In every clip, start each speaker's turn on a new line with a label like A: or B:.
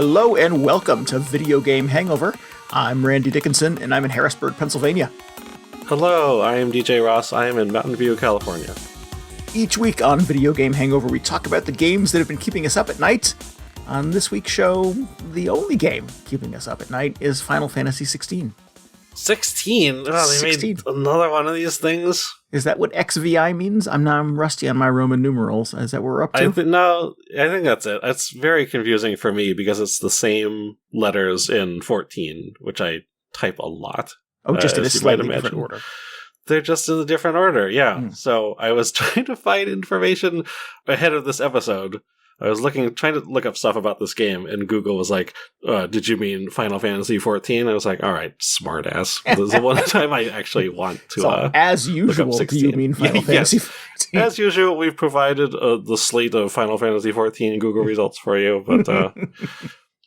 A: Hello and welcome to Video Game Hangover. I'm Randy Dickinson and I'm in Harrisburg, Pennsylvania.
B: Hello, I am DJ Ross. I am in Mountain View, California.
A: Each week on Video Game Hangover, we talk about the games that have been keeping us up at night. On this week's show, the only game keeping us up at night is Final Fantasy XVI.
B: 16? Oh, they
A: 16.
B: made another one of these things?
A: Is that what XVI means? I'm rusty on my Roman numerals. Is that what we're up to?
B: No, I think that's it. It's very confusing for me because it's the same letters in 14, which I type a lot.
A: Oh, just in a slightly different order.
B: They're just in a different order, yeah. So I was trying to find information ahead of this episode. I was trying to look up stuff about this game, and Google was like, did you mean Final Fantasy XIV? I was like, all right, smart ass. This is the one time I actually want to
A: so, as usual, do you mean Final Fantasy XIV?
B: As usual, we've provided the slate of Final Fantasy XIV Google results for you, but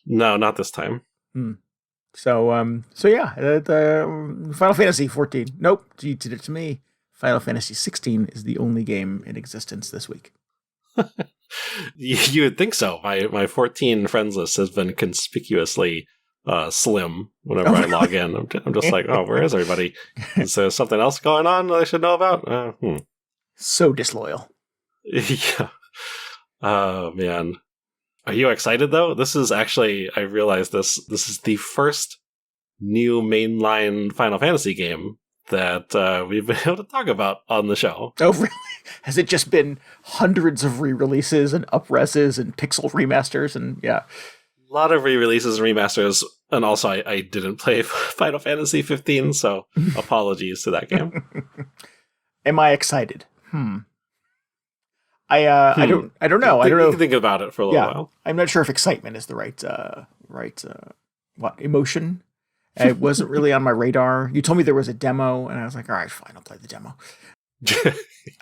B: no, not this time.
A: So yeah, Final Fantasy XIV. Nope, you did it to me. Final Fantasy XVI is the only game in existence this week.
B: You would think so. My 14 friends list has been conspicuously slim whenever I log in. I'm just like, oh, where is everybody? Is there something else going on that I should know about?
A: So disloyal.
B: Yeah. Oh, man. Are you excited, though? This is actually, I realized this is the first new mainline Final Fantasy game that we've been able to talk about on the show.
A: Oh, really? Has it just been hundreds of re-releases and up-reses and pixel remasters and yeah?
B: A lot of re-releases and remasters, and also I didn't play Final Fantasy 15, so apologies to that game.
A: Am I excited? I don't know. I don't know.
B: You can think about it for a little while.
A: I'm not sure if excitement is the right emotion. It wasn't really on my radar. You told me there was a demo, and I was like, all right, fine, I'll play the demo.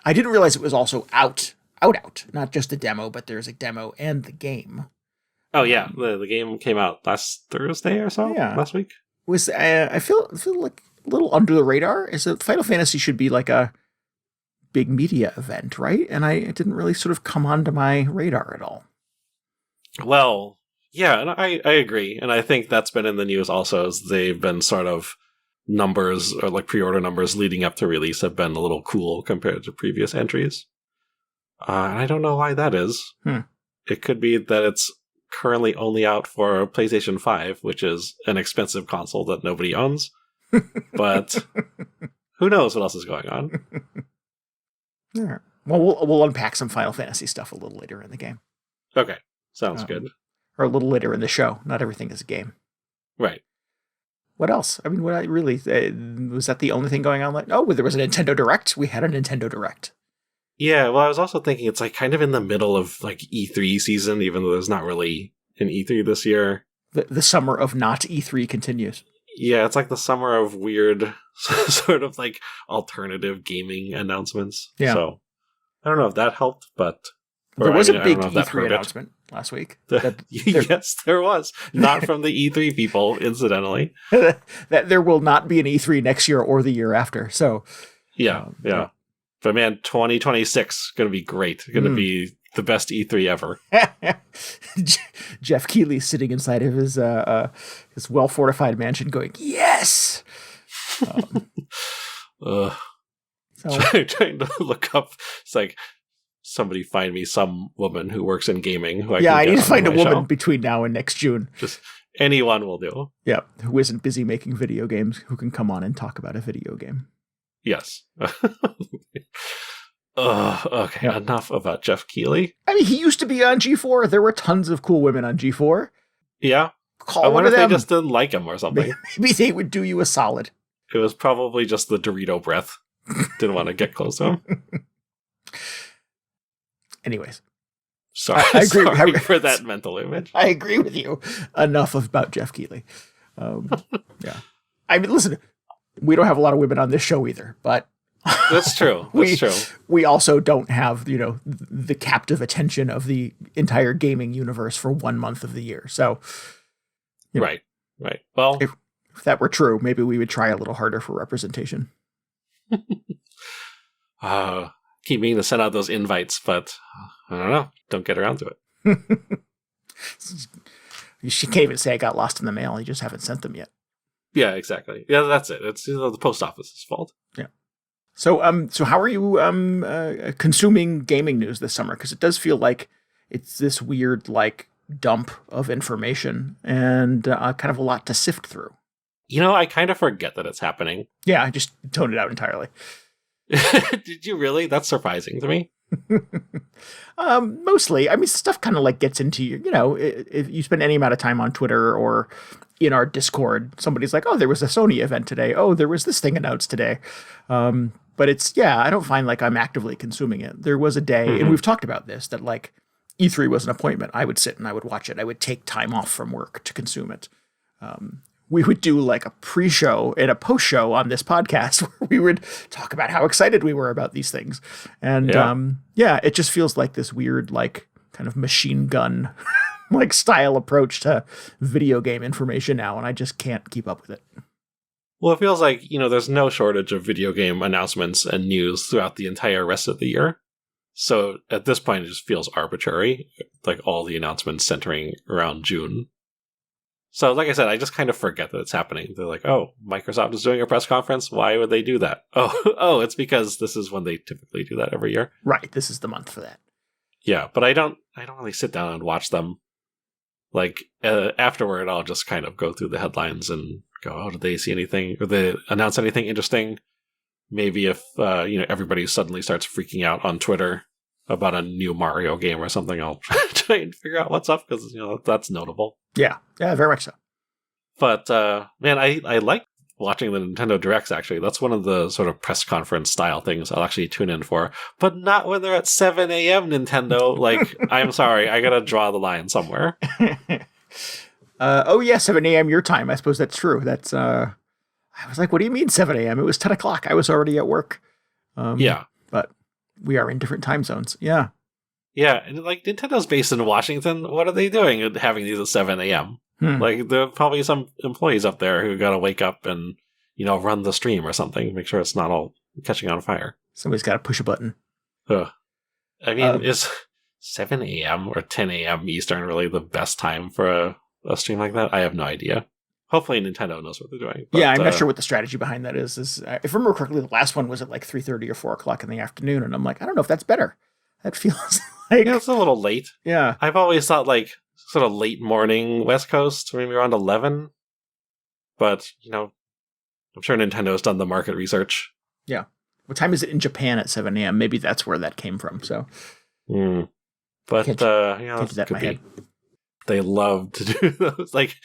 A: I didn't realize it was also out. Not just a demo, but there's a demo and the game.
B: Oh, yeah. The game came out last Thursday or so?
A: Yeah.
B: Last week?
A: I feel like a little under the radar. Is that Final Fantasy should be like a big media event, right? And it didn't really sort of come onto my radar at all.
B: Well, yeah, and I agree. And I think that's been in the news also, as they've been sort of numbers or like pre-order numbers leading up to release have been a little cool compared to previous entries. And I don't know why that is. It could be that it's currently only out for PlayStation 5, which is an expensive console that nobody owns. But who knows what else is going on?
A: All right. Well, we'll unpack some Final Fantasy stuff a little later in the game.
B: Okay, sounds good.
A: Or a little later in the show. Not everything is a game.
B: Right.
A: What else? I mean, was that the only thing going on? There was a Nintendo Direct. We had a Nintendo Direct.
B: Yeah, well, I was also thinking it's like kind of in the middle of like E3 season, even though there's not really an E3 this year.
A: The summer of not E3 continues.
B: Yeah, it's like the summer of weird sort of like alternative gaming announcements. Yeah. So I don't know if that helped, but
A: there was a big E3 announcement last week.
B: Yes, there was. Not from the E3 people, incidentally.
A: That there will not be an E3 next year or the year after. So
B: yeah. But man, 2026 going to be great. Going to be the best E3 ever.
A: Jeff Keighley sitting inside of his well-fortified mansion going, yes!
B: Trying to look up, it's like, somebody find me some woman who works in gaming. Who
A: I need to find a woman between now and next June.
B: Just anyone will do.
A: Yeah, who isn't busy making video games, who can come on and talk about a video game.
B: Yes. Okay, enough about Jeff Keighley.
A: I mean, he used to be on G4. There were tons of cool women on G4.
B: Yeah.
A: I wonder
B: if they just didn't like him or something.
A: Maybe they would do you a solid.
B: It was probably just the Dorito breath. Didn't want to get close to him.
A: Anyways.
B: Sorry for that mental image.
A: I agree with you. Enough about Jeff Keighley. Yeah. I mean, listen, we don't have a lot of women on this show either, but
B: that's true.
A: We also don't have, the captive attention of the entire gaming universe for 1 month of the year. So,
B: right. Well,
A: if that were true, maybe we would try a little harder for representation.
B: Keep meaning to send out those invites, but I don't know. Don't get around to it.
A: You can't even say I got lost in the mail. You just haven't sent them yet.
B: Yeah, exactly. Yeah, that's it. It's the post office's fault.
A: Yeah. So how are you consuming gaming news this summer? Because it does feel like it's this weird like dump of information and kind of a lot to sift through.
B: I kind of forget that it's happening.
A: Yeah, I just toned it out entirely.
B: Did you really? That's surprising to me.
A: Mostly. I mean, stuff kind of like gets into you. If you spend any amount of time on Twitter or in our Discord, somebody's like, "Oh, there was a Sony event today. Oh, there was this thing announced today." But I don't find like I'm actively consuming it. There was a day, and we've talked about this, that like E3 was an appointment. I would sit and I would watch it. I would take time off from work to consume it. We would do like a pre-show and a post-show on this podcast where we would talk about how excited we were about these things. And it just feels like this weird, like kind of machine gun like style approach to video game information now. And I just can't keep up with it.
B: Well, it feels like, there's no shortage of video game announcements and news throughout the entire rest of the year. So at this point, it just feels arbitrary, like all the announcements centering around June. So like I said, I just kind of forget that it's happening. They're like, oh, Microsoft is doing a press conference. Why would they do that? Oh, it's because this is when they typically do that every year.
A: Right. This is the month for that.
B: Yeah, but I don't really sit down and watch them. Like afterward, I'll just kind of go through the headlines and go, oh, did they see anything? Or they announce anything interesting? Maybe if, everybody suddenly starts freaking out on Twitter about a new Mario game or something, I'll try and figure out what's up because, that's notable.
A: Yeah, very much so.
B: But, man, I like watching the Nintendo Directs, actually. That's one of the sort of press conference style things I'll actually tune in for. But not when they're at 7 a.m., Nintendo. Like, I'm sorry, I gotta draw the line somewhere.
A: 7 a.m. your time. I suppose that's true. That's, I was like, what do you mean 7 a.m.? It was 10 o'clock. I was already at work.
B: Yeah.
A: But we are in different time zones. Yeah.
B: Yeah, and like Nintendo's based in Washington. What are they doing having these at 7 a.m.? Like, there are probably some employees up there who got to wake up and, run the stream or something. Make sure it's not all catching on fire.
A: Somebody's got to push a button.
B: I mean, is 7 a.m. or 10 a.m. Eastern really the best time for a stream like that? I have no idea. Hopefully Nintendo knows what they're doing. But,
A: yeah, I'm not sure what the strategy behind that is. If I remember correctly, the last one was at like 3:30 or 4 o'clock in the afternoon, and I'm like, I don't know if that's better. That feels like...
B: Yeah, it's a little late.
A: Yeah.
B: I've always thought like sort of late morning West Coast, maybe around 11. But, I'm sure Nintendo's done the market research.
A: Yeah. What time is it in Japan at 7 a.m.? Maybe that's where that came from, so...
B: But,
A: can't do that in my head.
B: They love to do those. Like,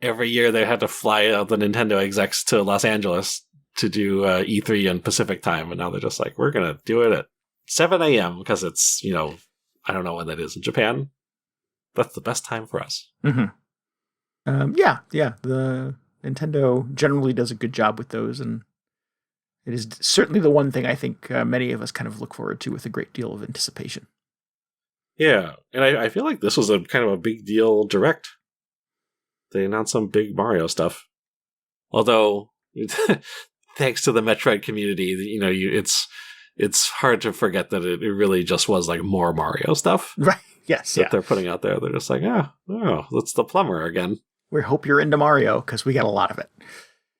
B: every year they had to fly out the Nintendo execs to Los Angeles to do E3 in Pacific time, and now they're just like, we're going to do it at 7 a.m. because it's, I don't know when that is in Japan. That's the best time for us.
A: Mm-hmm. Yeah. The Nintendo generally does a good job with those, and it is certainly the one thing I think many of us kind of look forward to with a great deal of anticipation.
B: Yeah, and I feel like this was a kind of a big deal direct. They announced some big Mario stuff. Although, thanks to the Metroid community, it's hard to forget that it really just was like more Mario stuff.
A: Right. Yes.
B: That they're putting out there. They're just like, that's the plumber again.
A: We hope you're into Mario because we got a lot of it.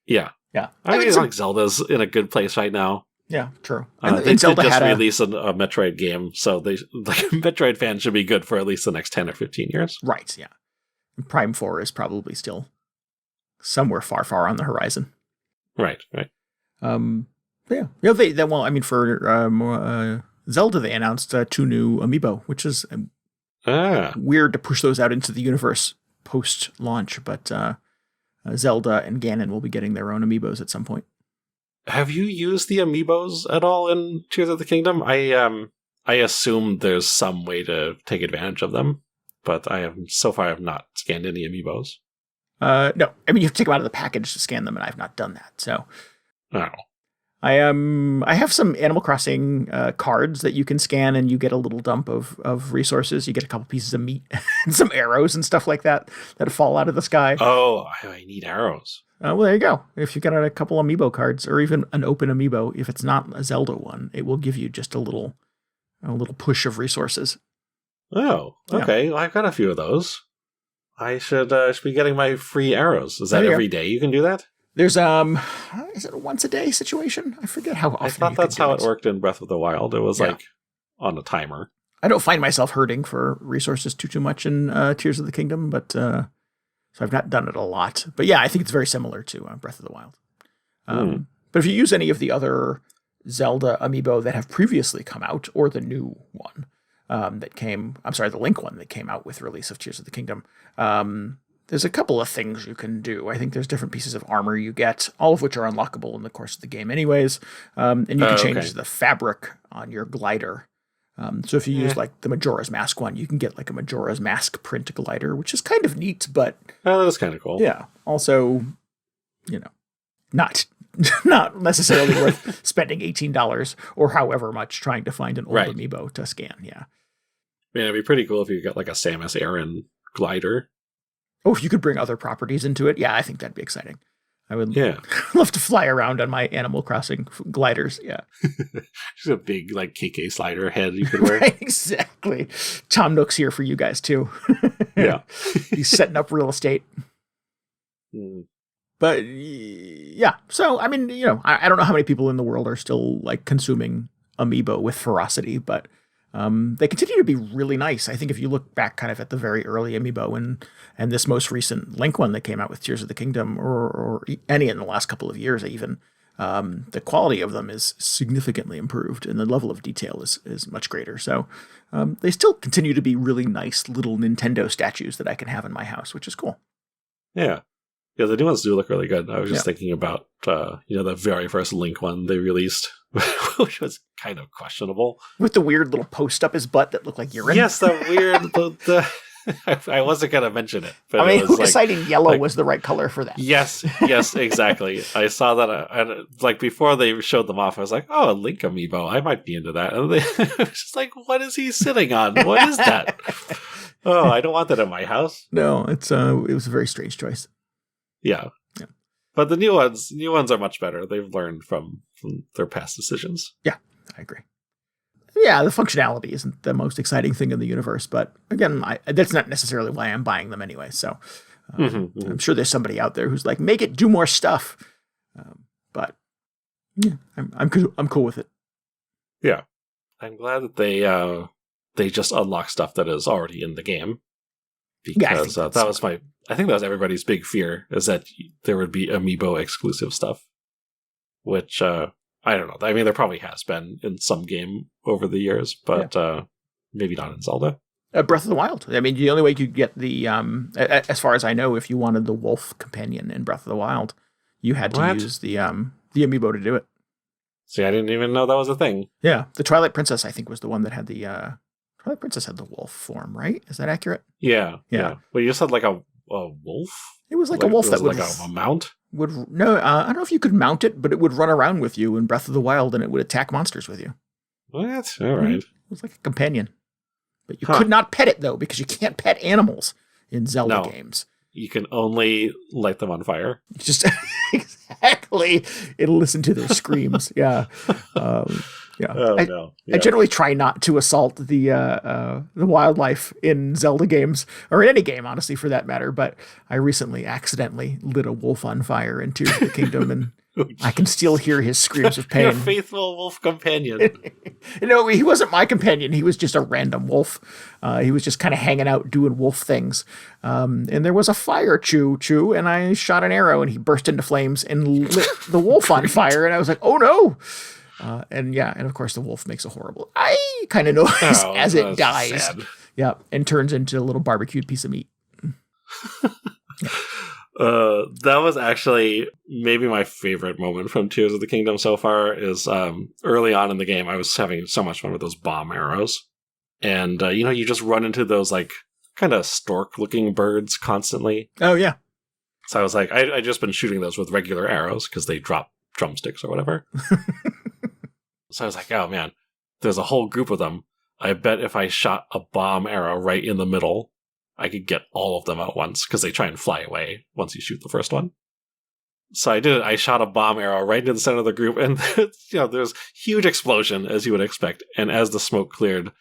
B: Yeah.
A: Yeah.
B: I mean, like Zelda's in a good place right now.
A: Yeah, true.
B: They Zelda did just release a Metroid game, so Metroid fans should be good for at least the next 10 or 15 years.
A: Right, yeah. Prime 4 is probably still somewhere far, far on the horizon.
B: Right.
A: Yeah. For Zelda, they announced 2 new amiibo, which is weird to push those out into the universe post-launch, but Zelda and Ganon will be getting their own amiibos at some point.
B: Have you used the amiibos at all in Tears of the Kingdom? I assume there's some way to take advantage of them, but I have not scanned any amiibos.
A: No, I mean you have to take them out of the package to scan them, and I've not done that. So, I have some Animal Crossing cards that you can scan, and you get a little dump of resources. You get a couple pieces of meat and some arrows and stuff like that fall out of the sky.
B: Oh, I need arrows.
A: Well, there you go. If you got a couple amiibo cards, or even an open amiibo, if it's not a Zelda one, it will give you just a little push of resources.
B: Oh, okay. Yeah. Well, I've got a few of those. I should be getting my free arrows. Is that every day you can do that?
A: There's is it a once a day situation? I forget how often.
B: I thought that's how it worked in Breath of the Wild. It was like on a timer.
A: I don't find myself hurting for resources too much in Tears of the Kingdom, but so I've not done it a lot. But yeah, I think it's very similar to Breath of the Wild. But if you use any of the other Zelda amiibo that have previously come out, or the new one the Link one that came out with release of Tears of the Kingdom, there's a couple of things you can do. I think there's different pieces of armor you get, all of which are unlockable in the course of the game anyways. And you can change the fabric on your glider. So if you use like the Majora's Mask one, you can get like a Majora's Mask print glider, which is kind of neat, but
B: that is kind of cool.
A: Yeah. Also, not necessarily worth spending $18 or however much trying to find an old amiibo to scan. Yeah.
B: Man, it'd be pretty cool if you got like a Samus Aran glider.
A: Oh, if you could bring other properties into it. Yeah, I think that'd be exciting. I would love to fly around on my Animal Crossing gliders. Yeah.
B: Just a big like KK slider head you could wear.
A: Right, exactly. Tom Nook's here for you guys too.
B: Yeah.
A: He's setting up real estate. But yeah, so I mean, I don't know how many people in the world are still like consuming amiibo with ferocity, but they continue to be really nice. I think if you look back kind of at the very early amiibo and this most recent Link one that came out with Tears of the Kingdom, or any in the last couple of years even, the quality of them is significantly improved and the level of detail is much greater. So they still continue to be really nice little Nintendo statues that I can have in my house, which is cool.
B: Yeah. Yeah, the new ones do look really good. I was just thinking about, the very first Link one they released, which was kind of questionable.
A: With the weird little post up his butt that looked like urine?
B: Yes, the weird... I wasn't going to mention it. But
A: who decided yellow was the right color for that?
B: Yes, exactly. I saw that, and before they showed them off, I was like, oh, a Link amiibo, I might be into that. And it was just like, what is he sitting on? What is that? Oh, I don't want that in my house.
A: No, it was a very strange choice.
B: Yeah. But the new ones are much better. They've learned from their past decisions.
A: Yeah, I agree. Yeah, the functionality isn't the most exciting thing in the universe, but again, that's not necessarily why I'm buying them anyway. So I'm sure there's somebody out there who's like, make it do more stuff. But yeah, I'm cool with it.
B: Yeah, I'm glad that they just unlock stuff that is already in the game, because I think that was everybody's big fear, is that there would be amiibo exclusive stuff, which I don't know. I mean, there probably has been in some game over the years, but maybe not in Zelda.
A: Breath of the Wild. I mean, the only way you could get the, as far as I know, if you wanted the wolf companion in Breath of the Wild, you had to use the amiibo to do it.
B: See, I didn't even know that was a thing.
A: Yeah, the Twilight Princess, I think, was the one that had the Twilight Princess had the wolf form, right? Is that accurate?
B: Yeah. Well, you just had like a wolf.
A: It was like a wolf that would
B: like a mount.
A: I don't know if you could mount it, but it would run around with you in Breath of the Wild, and it would attack monsters with you.
B: What? All right.
A: It was like a companion, but you could not pet it though, because you can't pet animals in Zelda games.
B: You can only light them on fire.
A: Just exactly. It'll listen to their screams. Yeah. Yeah.
B: Oh, no. Yeah.
A: I generally try not to assault the wildlife in Zelda games, or in any game, honestly, for that matter. But I recently accidentally lit a wolf on fire in Tears of the Kingdom, and I can still hear his screams of pain.
B: Your faithful wolf companion.
A: No, he wasn't my companion. He was just a random wolf. He was just kind of hanging out doing wolf things. And there was a fire chew, and I shot an arrow, and he burst into flames and lit the wolf on fire. And I was like, oh no. And of course the wolf makes a horrible kind of noise as it dies. Sad. Yeah, and turns into a little barbecued piece of meat.
B: That was actually maybe my favorite moment from Tears of the Kingdom so far. Is early on in the game, I was having so much fun with those bomb arrows, and you just run into those like kind of stork-looking birds constantly.
A: Oh yeah.
B: So I was like, I just been shooting those with regular arrows because they drop drumsticks or whatever. So I was like, oh man, there's a whole group of them. I bet if I shot a bomb arrow right in the middle, I could get all of them at once, because they try and fly away once you shoot the first one. So I did it. I shot a bomb arrow right into the center of the group, and there's huge explosion, as you would expect. And as the smoke cleared,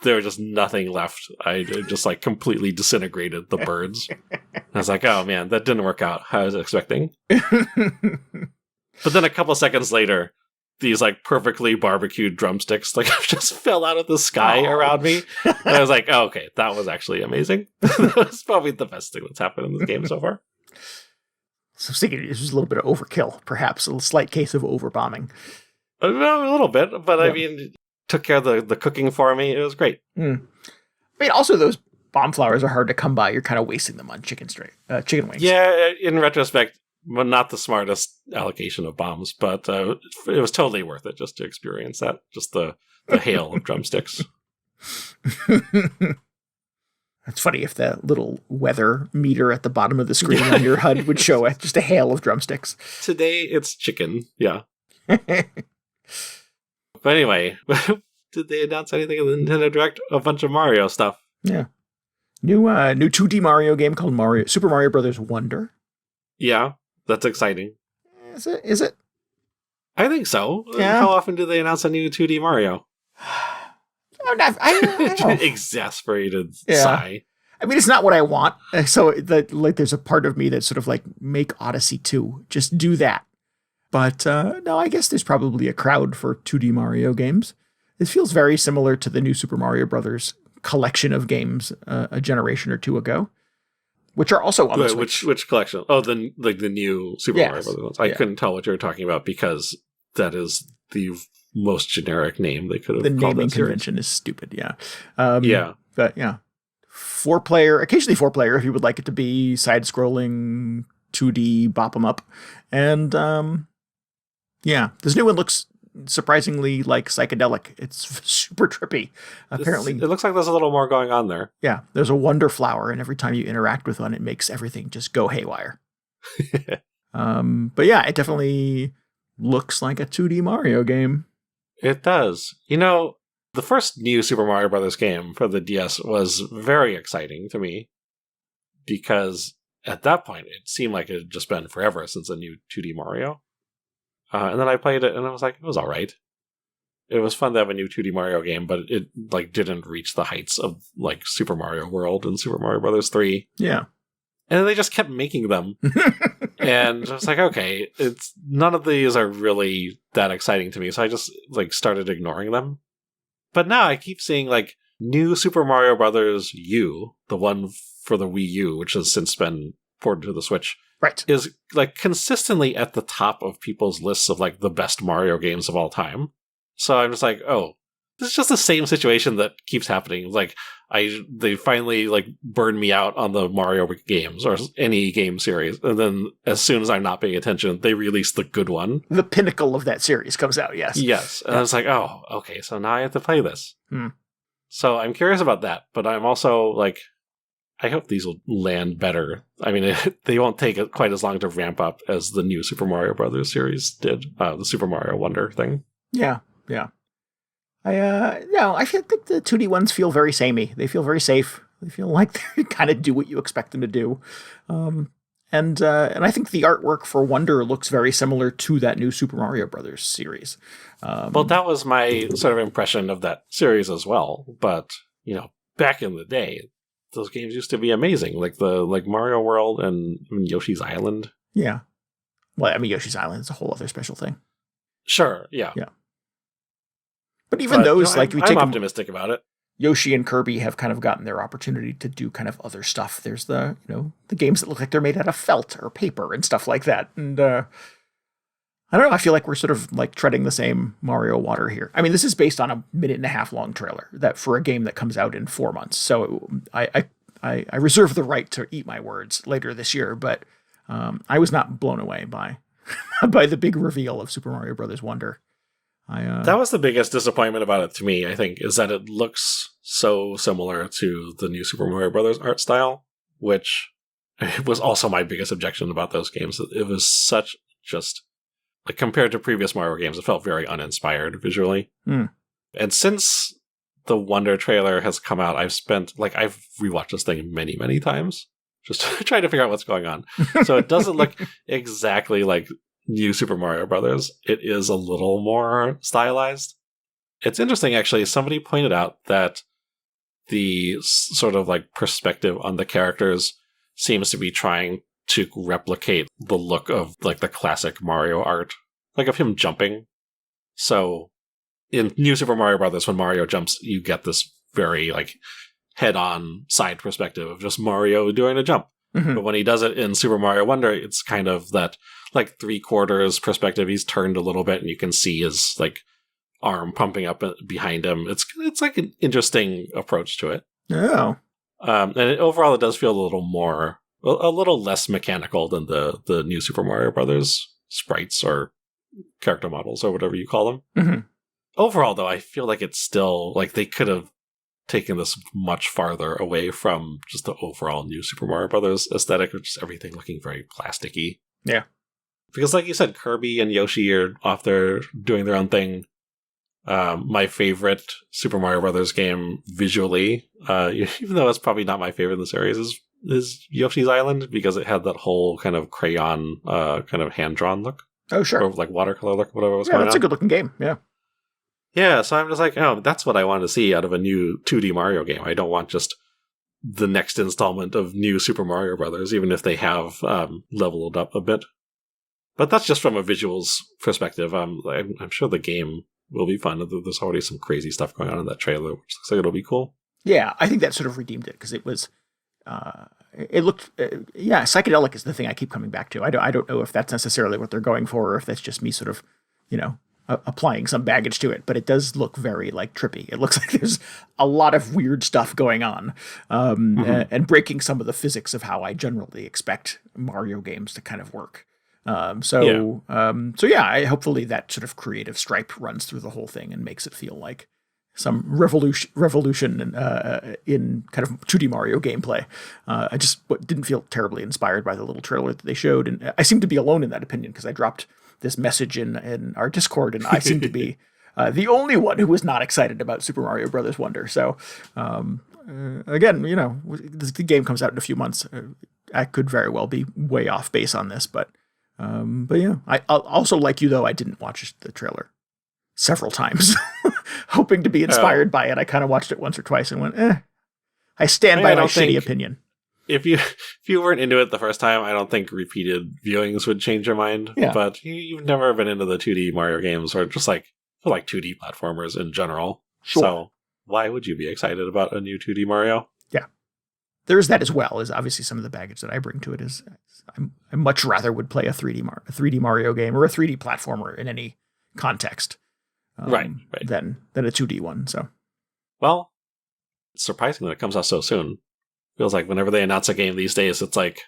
B: there was just nothing left. I just like completely disintegrated the birds. I was like, oh man, that didn't work out how I was expecting. But then a couple seconds later, these like perfectly barbecued drumsticks like just fell out of the sky around me. And I was like, oh, okay, that was actually amazing. That was probably the best thing that's happened in this game so far.
A: So I was thinking this was a little bit of overkill, perhaps a slight case of overbombing.
B: A little bit, but yeah. I mean, took care of the cooking for me. It was great.
A: I mean, also those bomb flowers are hard to come by. You're kind of wasting them on chicken wings.
B: Yeah, in retrospect, well, not the smartest allocation of bombs, but it was totally worth it just to experience that. Just the hail of drumsticks.
A: It's funny if the little weather meter at the bottom of the screen on your HUD would show it, just a hail of drumsticks.
B: Today it's chicken, yeah. But anyway, did they announce anything in the Nintendo Direct? A bunch of Mario stuff.
A: Yeah. New 2D Mario game called Super Mario Brothers Wonder.
B: Yeah, that's exciting.
A: Is it?
B: I think so.
A: Yeah.
B: How often do they announce a new 2D Mario?
A: I don't.
B: Exasperated sigh.
A: I mean, it's not what I want. So there's a part of me that's sort of like, make Odyssey 2. Just do that. But no, I guess there's probably a crowd for 2D Mario games. This feels very similar to the new Super Mario Brothers collection of games a generation or two ago, which are also on the Switch.
B: Which collection? Oh, the new Super Mario Brothers ones. I couldn't tell what you were talking about because that is the most generic name they could have.
A: The
B: called
A: naming convention is stupid. Yeah. But yeah, occasionally 4-player if you would like it to be side-scrolling 2D bop 'em up, and this new one looks surprisingly like psychedelic. It's super trippy. Apparently,
B: it looks like there's a little more going on there.
A: Yeah, there's a wonder flower, and every time you interact with one, it makes everything just go haywire. But yeah, it definitely looks like a 2D Mario game.
B: It does. You know, the first new Super Mario Brothers game for the DS was very exciting to me because at that point, it seemed like it had just been forever since a new 2D Mario. And then I played it and I was like, it was all right. It was fun to have a new 2D Mario game, but it like didn't reach the heights of like Super Mario World and Super Mario Brothers 3.
A: Yeah.
B: And they just kept making them. And I was like, okay, none of these are really that exciting to me. So I just like started ignoring them. But now I keep seeing like new Super Mario Brothers U, the one for the Wii U, which has since been ported to the Switch.
A: Right.
B: Is like consistently at the top of people's lists of like the best Mario games of all time. So I'm just like, oh, this is just the same situation that keeps happening. Like they finally like burned me out on the Mario games or any game series. And then as soon as I'm not paying attention, they release the good one.
A: The pinnacle of that series comes out. Yes.
B: Yes. And I was like, oh, okay. So now I have to play this. So I'm curious about that, but I'm also like, I hope these will land better. I mean, they won't take quite as long to ramp up as the new Super Mario Brothers series did, the Super Mario Wonder thing. Yeah.
A: I feel like the 2D ones feel very samey. They feel very safe. They feel like they kind of do what you expect them to do. And I think the artwork for Wonder looks very similar to that new Super Mario Brothers series.
B: Well, that was my sort of impression of that series as well. But, you know, back in the day, those games used to be amazing, like Mario World and Yoshi's Island.
A: Yeah. Well, I mean, Yoshi's Island is a whole other special thing.
B: Sure, yeah.
A: But those,
B: I'm optimistic about it.
A: Yoshi and Kirby have kind of gotten their opportunity to do kind of other stuff. There's the games that look like they're made out of felt or paper and stuff like that. And I don't know, I feel like we're sort of like treading the same Mario water here. I mean, this is based on a 1.5-minute long trailer that for a game that comes out in 4 months. So I reserve the right to eat my words later this year, but I was not blown away by by the big reveal of Super Mario Brothers Wonder.
B: That was the biggest disappointment about it to me, I think, is that it looks so similar to the new Super Mario Brothers art style, which was also my biggest objection about those games. It was such just, like, compared to previous Mario games, it felt very uninspired visually. And since the Wonder trailer has come out, I've rewatched this thing many, many times, just trying to figure out what's going on. So it doesn't look exactly like new Super Mario Brothers. It is a little more stylized. It's interesting, actually. Somebody pointed out that the sort of like perspective on the characters seems to be trying to replicate the look of like the classic Mario art, like of him jumping. So in New Super Mario Brothers, when Mario jumps, you get this very like head-on side perspective of just Mario doing a jump.
A: Mm-hmm.
B: But when he does it in Super Mario Wonder, it's kind of that like 3/4 perspective. He's turned a little bit, and you can see his like arm pumping up behind him. It's like an interesting approach to it.
A: Oh.
B: Overall, it does feel a little less mechanical than the New Super Mario Brothers sprites or character models or whatever you call them.
A: Mm-hmm.
B: Overall, though, I feel like it's still like they could have taken this much farther away from just the overall New Super Mario Brothers aesthetic of just everything looking very plasticky.
A: Yeah.
B: Because like you said, Kirby and Yoshi are off there doing their own thing. My favorite Super Mario Brothers game visually, even though it's probably not my favorite in the series, is Yoshi's Island, because it had that whole kind of crayon, kind of hand-drawn look.
A: Oh, sure.
B: Or like watercolor look, whatever was
A: Yeah,
B: going on.
A: that's a good-looking game, yeah.
B: Yeah, so I'm just like, oh, that's what I want to see out of a new 2D Mario game. I don't want just the next installment of New Super Mario Brothers, even if they have leveled up a bit. But that's just from a visuals perspective. I'm sure the game will be fun. There's already some crazy stuff going on in that trailer, which looks like it'll be cool.
A: Yeah, I think that sort of redeemed it, because it was... it looked... psychedelic is the thing I keep coming back to. I don't know if that's necessarily what they're going for, or if that's just me sort of, applying some baggage to it, but it does look very like trippy. It looks like there's a lot of weird stuff going on, and breaking some of the physics of how I generally expect Mario games to kind of work. Hopefully that sort of creative stripe runs through the whole thing and makes it feel like some revolution in kind of 2D Mario gameplay. I just didn't feel terribly inspired by the little trailer that they showed, and I seem to be alone in that opinion, because I dropped this message in our Discord, and I seem to be the only one who was not excited about Super Mario Brothers Wonder. So again, the game comes out in a few months. I could very well be way off base on this, but yeah, I also, like you though, I didn't watch the trailer several times, hoping to be inspired by it. I kind of watched it once or twice and went, I stand by my shitty opinion.
B: If you weren't into it the first time, I don't think repeated viewings would change your mind.
A: Yeah.
B: But you've never been into the 2D Mario games, or just like 2D platformers in general.
A: Sure.
B: So why would you be excited about a new 2D Mario?
A: Yeah. There's that as well, as obviously some of the baggage that I bring to it is I much rather would play a 3D Mario game or a 3D platformer in any context.
B: Right.
A: Than a 2D one. So,
B: well, it's surprising that it comes out so soon. Feels like whenever they announce a game these days, it's like,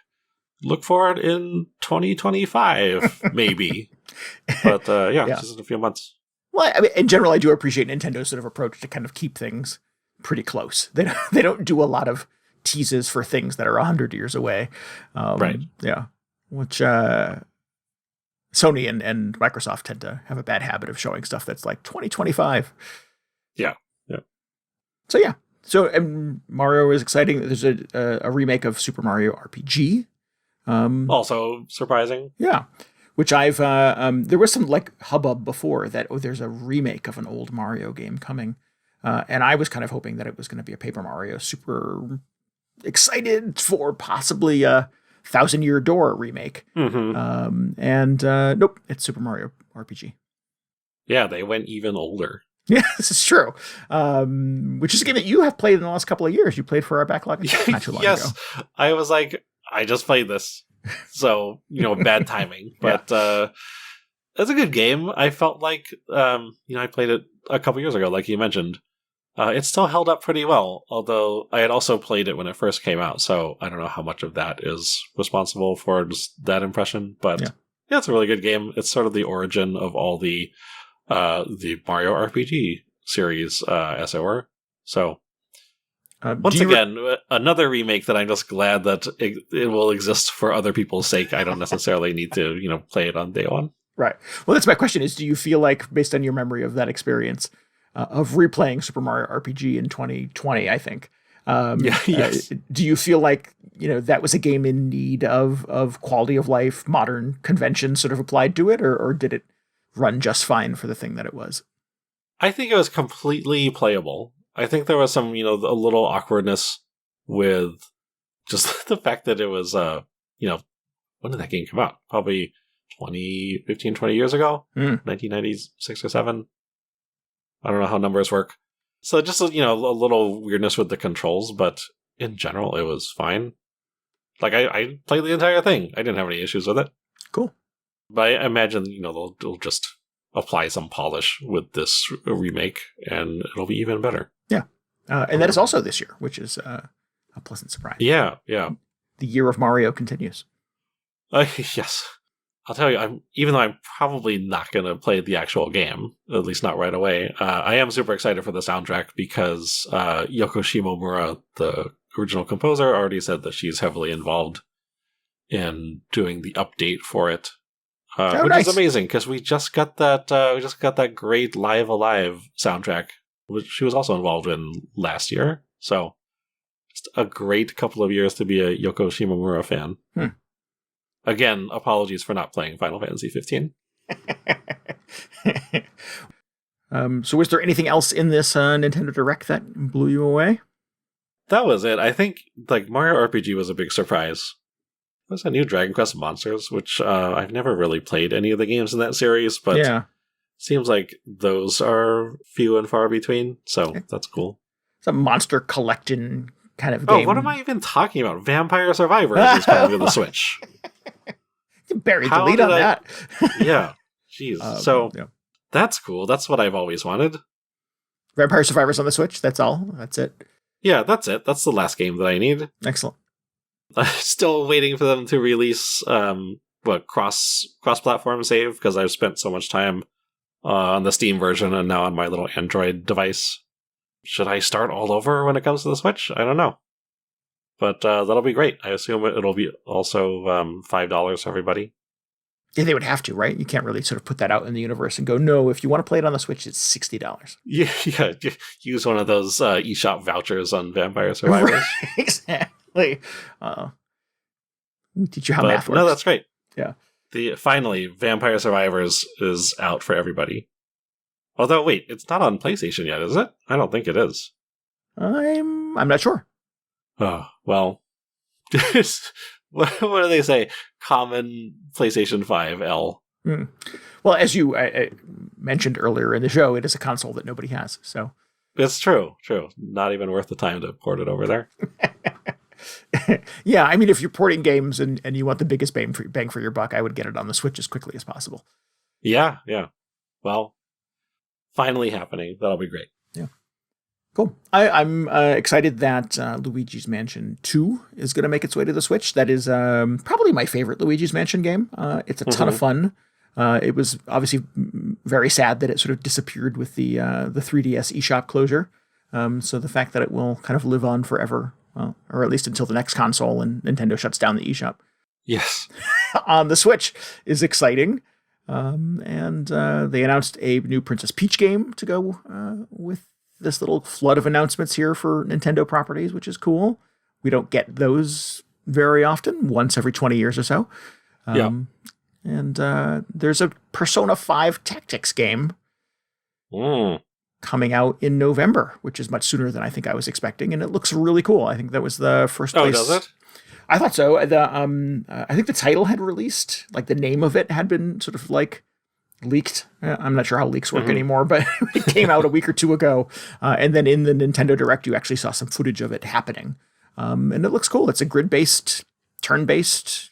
B: look for it in 2025, maybe. But just in a few months.
A: Well, I mean, in general, I do appreciate Nintendo's sort of approach to kind of keep things pretty close. They don't do a lot of teases for things that are 100 years away.
B: Right.
A: Yeah. Which Sony and Microsoft tend to have a bad habit of showing stuff that's like 2025.
B: Yeah.
A: So yeah. So Mario is exciting. There's a remake of Super Mario RPG.
B: Also surprising.
A: Yeah. Which I've there was some like hubbub before that there's a remake of an old Mario game coming, and I was kind of hoping that it was going to be a Paper Mario. Super excited for possibly a Thousand Year Door remake.
B: Mm-hmm.
A: Nope, it's Super Mario RPG.
B: Yeah, they went even older.
A: Yeah, this is true. Which is a game that you have played in the last couple of years. You played for our backlog not too long ago.
B: I was like, I just played this. So, bad timing. But it's a good game. I felt like, I played it a couple years ago, like you mentioned. It still held up pretty well, although I had also played it when it first came out. So I don't know how much of that is responsible for just that impression. But yeah, it's a really good game. It's sort of the origin of all the Mario RPG series, as it were. So, once again, another remake that I'm just glad that it will exist for other people's sake. I don't necessarily need to, play it on day one.
A: Right. Well, that's my question is, do you feel like, based on your memory of that experience, of replaying Super Mario RPG in 2020, I think,
B: yes.
A: Do you feel like, that was a game in need of quality of life, modern conventions sort of applied to it, or did it run just fine for the thing that it was?
B: I think it was completely playable. I think there was some, a little awkwardness with just the fact that it was, when did that game come out? Probably 20 years ago? 1996 or 7? I don't know how numbers work. So just, a little weirdness with the controls, but in general, it was fine. Like, I played the entire thing. I didn't have any issues with it.
A: Cool.
B: But I imagine, they'll just apply some polish with this remake, and it'll be even better.
A: Yeah. And that is also this year, which is a pleasant surprise.
B: Yeah.
A: The year of Mario continues.
B: Yes. I'll tell you, even though I'm probably not going to play the actual game, at least not right away, I am super excited for the soundtrack because Yoko Shimomura, the original composer, already said that she's heavily involved in doing the update for it, which is amazing because we just got that great Live Alive soundtrack, which she was also involved in last year. So, just a great couple of years to be a Yoko Shimomura fan. Again, apologies for not playing Final Fantasy 15.
A: So was there anything else in this Nintendo Direct that blew you away?
B: That was it. I think Mario RPG was a big surprise. There's a new Dragon Quest Monsters, which I've never really played any of the games in that series, but seems like those are few and far between, so that's cool.
A: It's a monster collecting kind of game.
B: Oh, what am I even talking about? Vampire Survivors is coming to the Switch.
A: You buried the lead on that.
B: Yeah. Jeez. That's cool. That's what I've always wanted.
A: Vampire Survivors on the Switch? That's all? That's it?
B: Yeah, that's it. That's the last game that I need.
A: Excellent.
B: I'm still waiting for them to release cross-platform save, because I've spent so much time on the Steam version and now on my little Android device. Should I start all over when it comes to the Switch? I don't know. But that'll be great. I assume it'll be also $5 for everybody.
A: Yeah, they would have to, right? You can't really sort of put that out in the universe and go, no, if you want to play it on the Switch, it's $60.
B: Yeah. Use one of those eShop vouchers on Vampire Survivors.
A: Right, exactly. Teach you how math works.
B: No, that's great.
A: Yeah.
B: Finally, Vampire Survivors is out for everybody. Although, wait, it's not on PlayStation yet, is it? I don't think it is.
A: I'm not sure.
B: Oh, well. What do they say? Common PlayStation 5 L.
A: Well, as you mentioned earlier in the show, it is a console that nobody has. So
B: it's true. Not even worth the time to port it over there.
A: Yeah, I mean, if you're porting games and you want the biggest bang for your buck, I would get it on the Switch as quickly as possible.
B: Yeah. Well, finally happening. That'll be great.
A: Yeah. Cool. I'm excited that Luigi's Mansion 2 is going to make its way to the Switch. That is probably my favorite Luigi's Mansion game. It's a ton of fun. It was obviously very sad that it sort of disappeared with the 3DS eShop closure. So the fact that it will kind of live on forever, or at least until the next console and Nintendo shuts down the eShop.
B: Yes.
A: On the Switch is exciting. And they announced a new Princess Peach game to go with this little flood of announcements here for Nintendo properties, which is cool. We don't get those very often, once every 20 years or so. And there's a Persona 5 Tactics game coming out in November, which is much sooner than I think I was expecting, and it looks really cool. I think that was the first place.
B: Oh, does it?
A: I thought so. I think the title had released, like the name of it had been sort of like leaked. I'm not sure how leaks work anymore, but it came out a week or two ago. And then in the Nintendo Direct, you actually saw some footage of it happening. And it looks cool. It's a grid-based, turn-based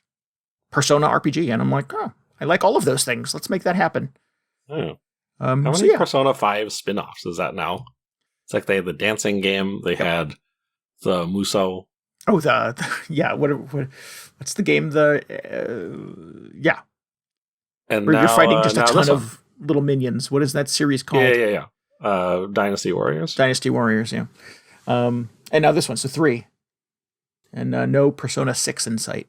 A: Persona RPG. And I'm like, oh, I like all of those things. Let's make that happen.
B: Oh. How many Persona 5 spin-offs is that now? It's like they had the dancing game. They had the Muso.
A: Oh, what's the game?
B: And
A: where
B: now,
A: you're fighting just a ton of little minions. What is that series called?
B: Yeah. Dynasty Warriors.
A: Dynasty Warriors, yeah. And now this one, so 3. And no Persona 6 in sight.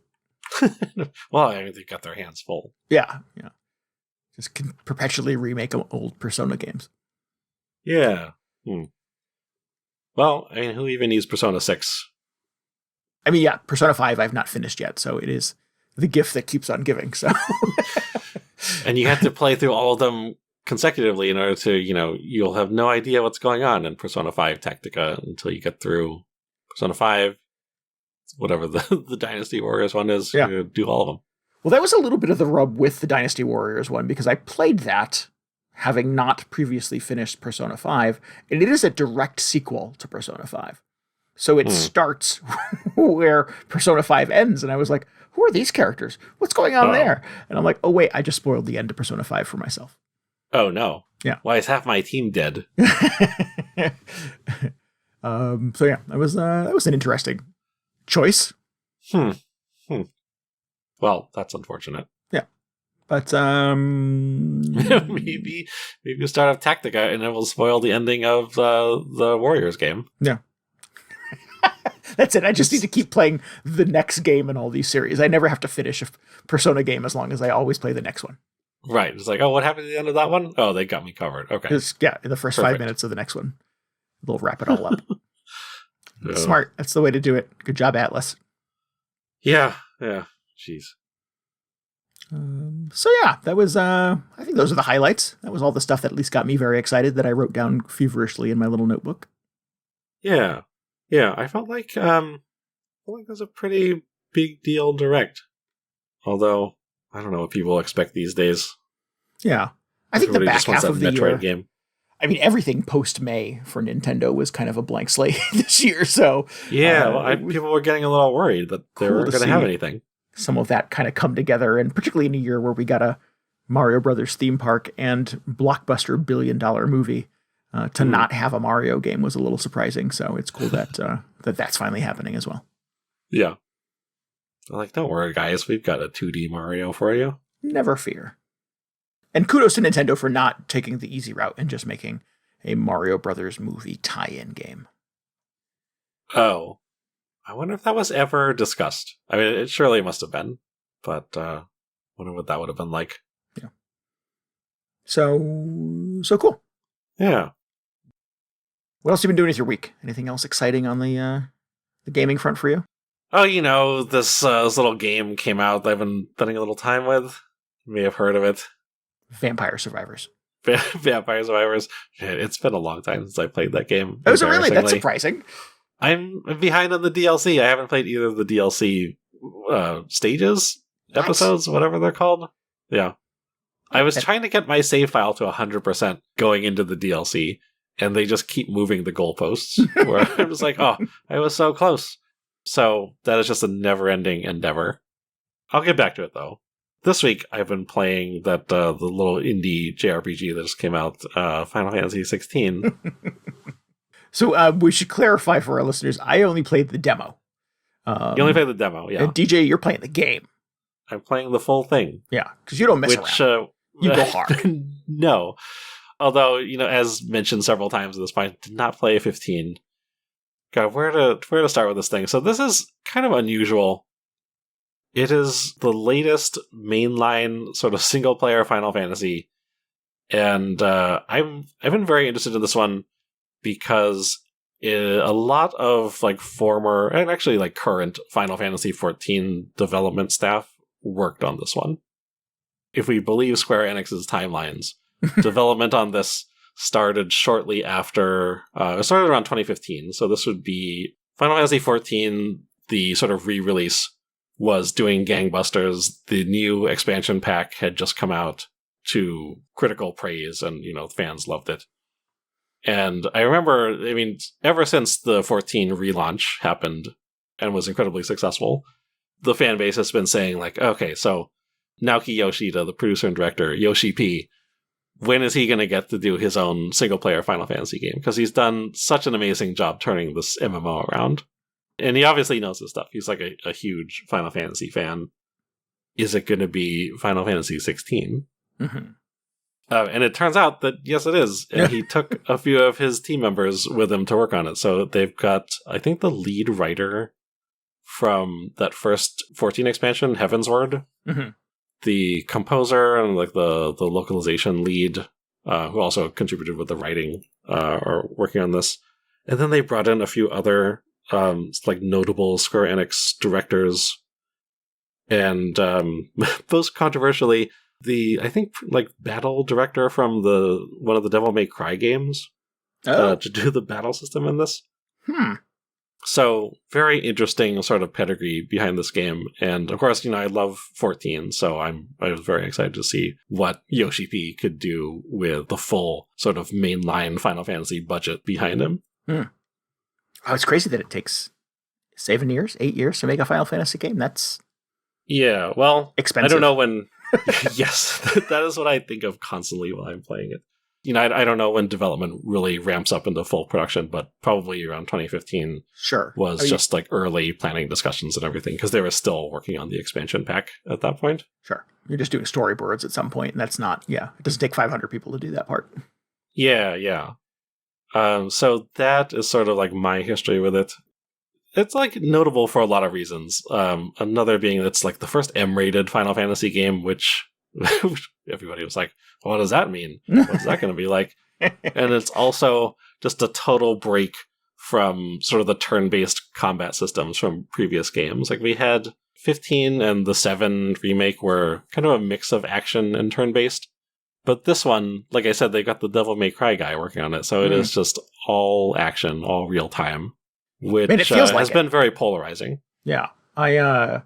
B: Well, I mean, they got their hands full.
A: Yeah. Just can perpetually remake old Persona games.
B: Yeah. Well, I mean, who even needs Persona 6?
A: I mean, yeah, Persona 5 I've not finished yet, so it is the gift that keeps on giving. So,
B: and you have to play through all of them consecutively in order to, you'll have no idea what's going on in Persona 5 Tactica until you get through Persona 5, whatever the Dynasty Warriors one is.
A: Yeah.
B: You do all of them.
A: Well, that was a little bit of the rub with the Dynasty Warriors one, because I played that, having not previously finished Persona 5, and it is a direct sequel to Persona 5. So it starts where Persona 5 ends, and I was like, who are these characters? What's going on there? And I'm like, oh wait, I just spoiled the end of Persona 5 for myself.
B: Oh no.
A: Yeah.
B: Why is half my team dead?
A: So yeah, that was an interesting choice.
B: Well, that's unfortunate.
A: Yeah. But
B: maybe we'll start off Tactica and it will spoil the ending of the Warriors game.
A: Yeah. That's it. I just need to keep playing the next game in all these series. I never have to finish a Persona game as long as I always play the next one.
B: Right. It's like, oh, what happened at the end of that one? Oh, they got me covered. Okay.
A: Yeah, in the first 5 minutes of the next one, they'll wrap it all up. Smart. That's the way to do it. Good job, Atlas.
B: Yeah. Jeez.
A: So yeah, that was, I think those are the highlights. That was all the stuff that at least got me very excited that I wrote down feverishly in my little notebook.
B: Yeah. I felt like it was a pretty big deal direct. Although, I don't know what people expect these days.
A: Yeah. I think the back half of the
B: Metroid
A: year,
B: game.
A: I mean, everything post-May for Nintendo was kind of a blank slate this year, so...
B: Yeah, people were getting a little worried that they weren't going to have anything.
A: Some of that kind of come together, and particularly in a year where we got a Mario Brothers theme park and blockbuster billion-dollar movie, to not have a Mario game was a little surprising, so it's cool that that's finally happening as well.
B: Yeah. They're like, don't worry, guys, we've got a 2D Mario for you.
A: Never fear. And kudos to Nintendo for not taking the easy route and just making a Mario Brothers movie tie-in game.
B: Oh. I wonder if that was ever discussed. I mean, it surely must have been, but I wonder what that would have been like.
A: Yeah. So cool.
B: Yeah.
A: What else have you been doing with your week? Anything else exciting on the gaming front for you?
B: Oh, this little game came out that I've been spending a little time with. You may have heard of it.
A: Vampire Survivors.
B: Vampire Survivors. It's been a long time since I played that game.
A: Oh, is it really? That's surprising.
B: I'm behind on the DLC. I haven't played either of the DLC stages, episodes, whatever they're called. Yeah. I was trying to get my save file to 100% going into the DLC, and they just keep moving the goalposts. Where I was like, oh, I was so close. So that is just a never-ending endeavor. I'll get back to it, though. This week, I've been playing the little indie JRPG that just came out, Final Fantasy XVI.
A: So we should clarify for our listeners, I only played the demo.
B: You only played the demo, yeah.
A: And DJ, you're playing the game.
B: I'm playing the full thing.
A: Yeah, because you don't mess around. You go hard.
B: No. Although, as mentioned several times at this point, did not play 15. God, where to start with this thing? So this is kind of unusual. It is the latest mainline sort of single-player Final Fantasy, and I've been very interested in this one because a lot of former and actually current Final Fantasy XIV development staff worked on this one. If we believe Square Enix's timelines, development on this started shortly after. It started around 2015, so this would be Final Fantasy XIV. The sort of re-release was doing gangbusters. The new expansion pack had just come out to critical praise, and fans loved it. And I remember, ever since the 14 relaunch happened and was incredibly successful, the fan base has been saying okay, so Naoki Yoshida, the producer and director, Yoshi P, when is he going to get to do his own single-player Final Fantasy game? Because he's done such an amazing job turning this MMO around. And he obviously knows his stuff. He's a huge Final Fantasy fan. Is it going to be Final Fantasy 16?
A: Mm-hmm.
B: And it turns out that, yes, it is. And he took a few of his team members with him to work on it. So they've got, I think, the lead writer from that first 14 expansion, Heavensward. Mm-hmm. The composer and the localization lead, who also contributed with the writing, are working on this. And then they brought in a few other notable Square Enix directors. And most controversially, I think like battle director from one of the Devil May Cry games to do the battle system in this. So very interesting sort of pedigree behind this game. And of course, I love 14, so I was very excited to see what Yoshi P could do with the full sort of mainline Final Fantasy budget behind him.
A: Oh, it's crazy that it takes 8 years to make a Final Fantasy game. That's
B: expensive. I don't know when. Yes, that is what I think of constantly while I'm playing it. I don't know when development really ramps up into full production, but probably around 2015 was just like early planning discussions and everything, because they were still working on the expansion pack at that point.
A: Sure. You're just doing storyboards at some point, and that's not, it doesn't take 500 people to do that part.
B: Yeah. So that is sort of like my history with it. It's like notable for a lot of reasons. Another being it's like the first M-rated Final Fantasy game, which everybody was like, what does that mean? What's that going to be like? And it's also just a total break from sort of the turn-based combat systems from previous games. Like we had 15 and the 7 remake were kind of a mix of action and turn-based. But this one, like I said, they got the Devil May Cry guy working on it. So it is just all action, all real time, which it feels has been very polarizing.
A: Yeah. I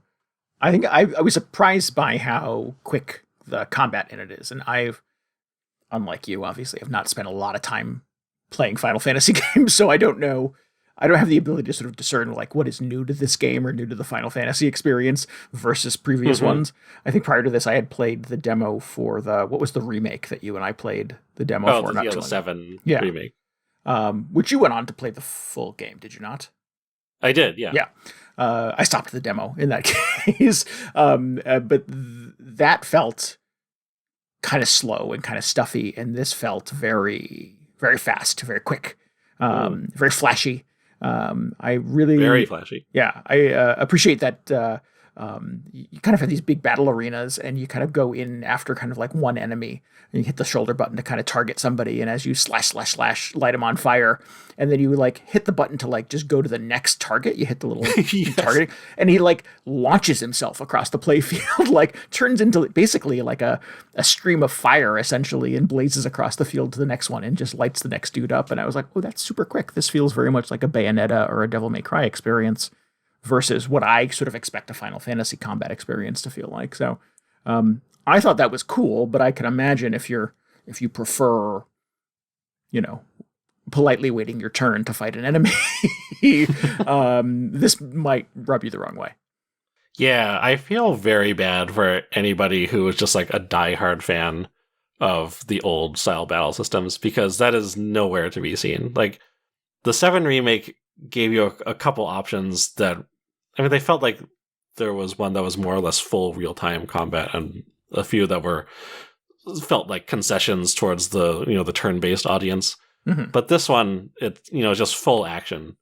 A: think I was surprised by how quick the combat in it is. And I've, unlike you, obviously, have not spent a lot of time playing Final Fantasy games, so I don't know. I don't have the ability to sort of discern like what is new to this game or new to the Final Fantasy experience versus previous ones. I think prior to this, I had played the demo for what was the remake that you and I played the demo for?
B: The 7 remake.
A: Which you went on to play the full game, did you not?
B: I did, yeah.
A: Yeah. I stopped the demo in that case. But that felt kind of slow and kind of stuffy, and this felt very, very fast, very quick, very flashy. I really...
B: Very flashy.
A: Yeah, I appreciate that you kind of have these big battle arenas, and you kind of go in after kind of like one enemy, and you hit the shoulder button to kind of target somebody, and as you slash, light them on fire, and then you like hit the button to like just go to the next target, you hit the little target, and he like launches himself across the playfield, like turns into basically like a stream of fire essentially, and blazes across the field to the next one and just lights the next dude up. And I was like, oh, that's super quick. This feels very much like a Bayonetta or a Devil May Cry experience versus what I sort of expect a Final Fantasy combat experience to feel like. So I thought that was cool, but I can imagine if you prefer, politely waiting your turn to fight an enemy, this might rub you the wrong way.
B: Yeah, I feel very bad for anybody who is just like a diehard fan of the old style battle systems, because that is nowhere to be seen. Like the 7 remake gave you a couple options that, they felt like there was one that was more or less full real-time combat, and a few that felt like concessions towards the, the turn-based audience. Mm-hmm. But this one, just full action.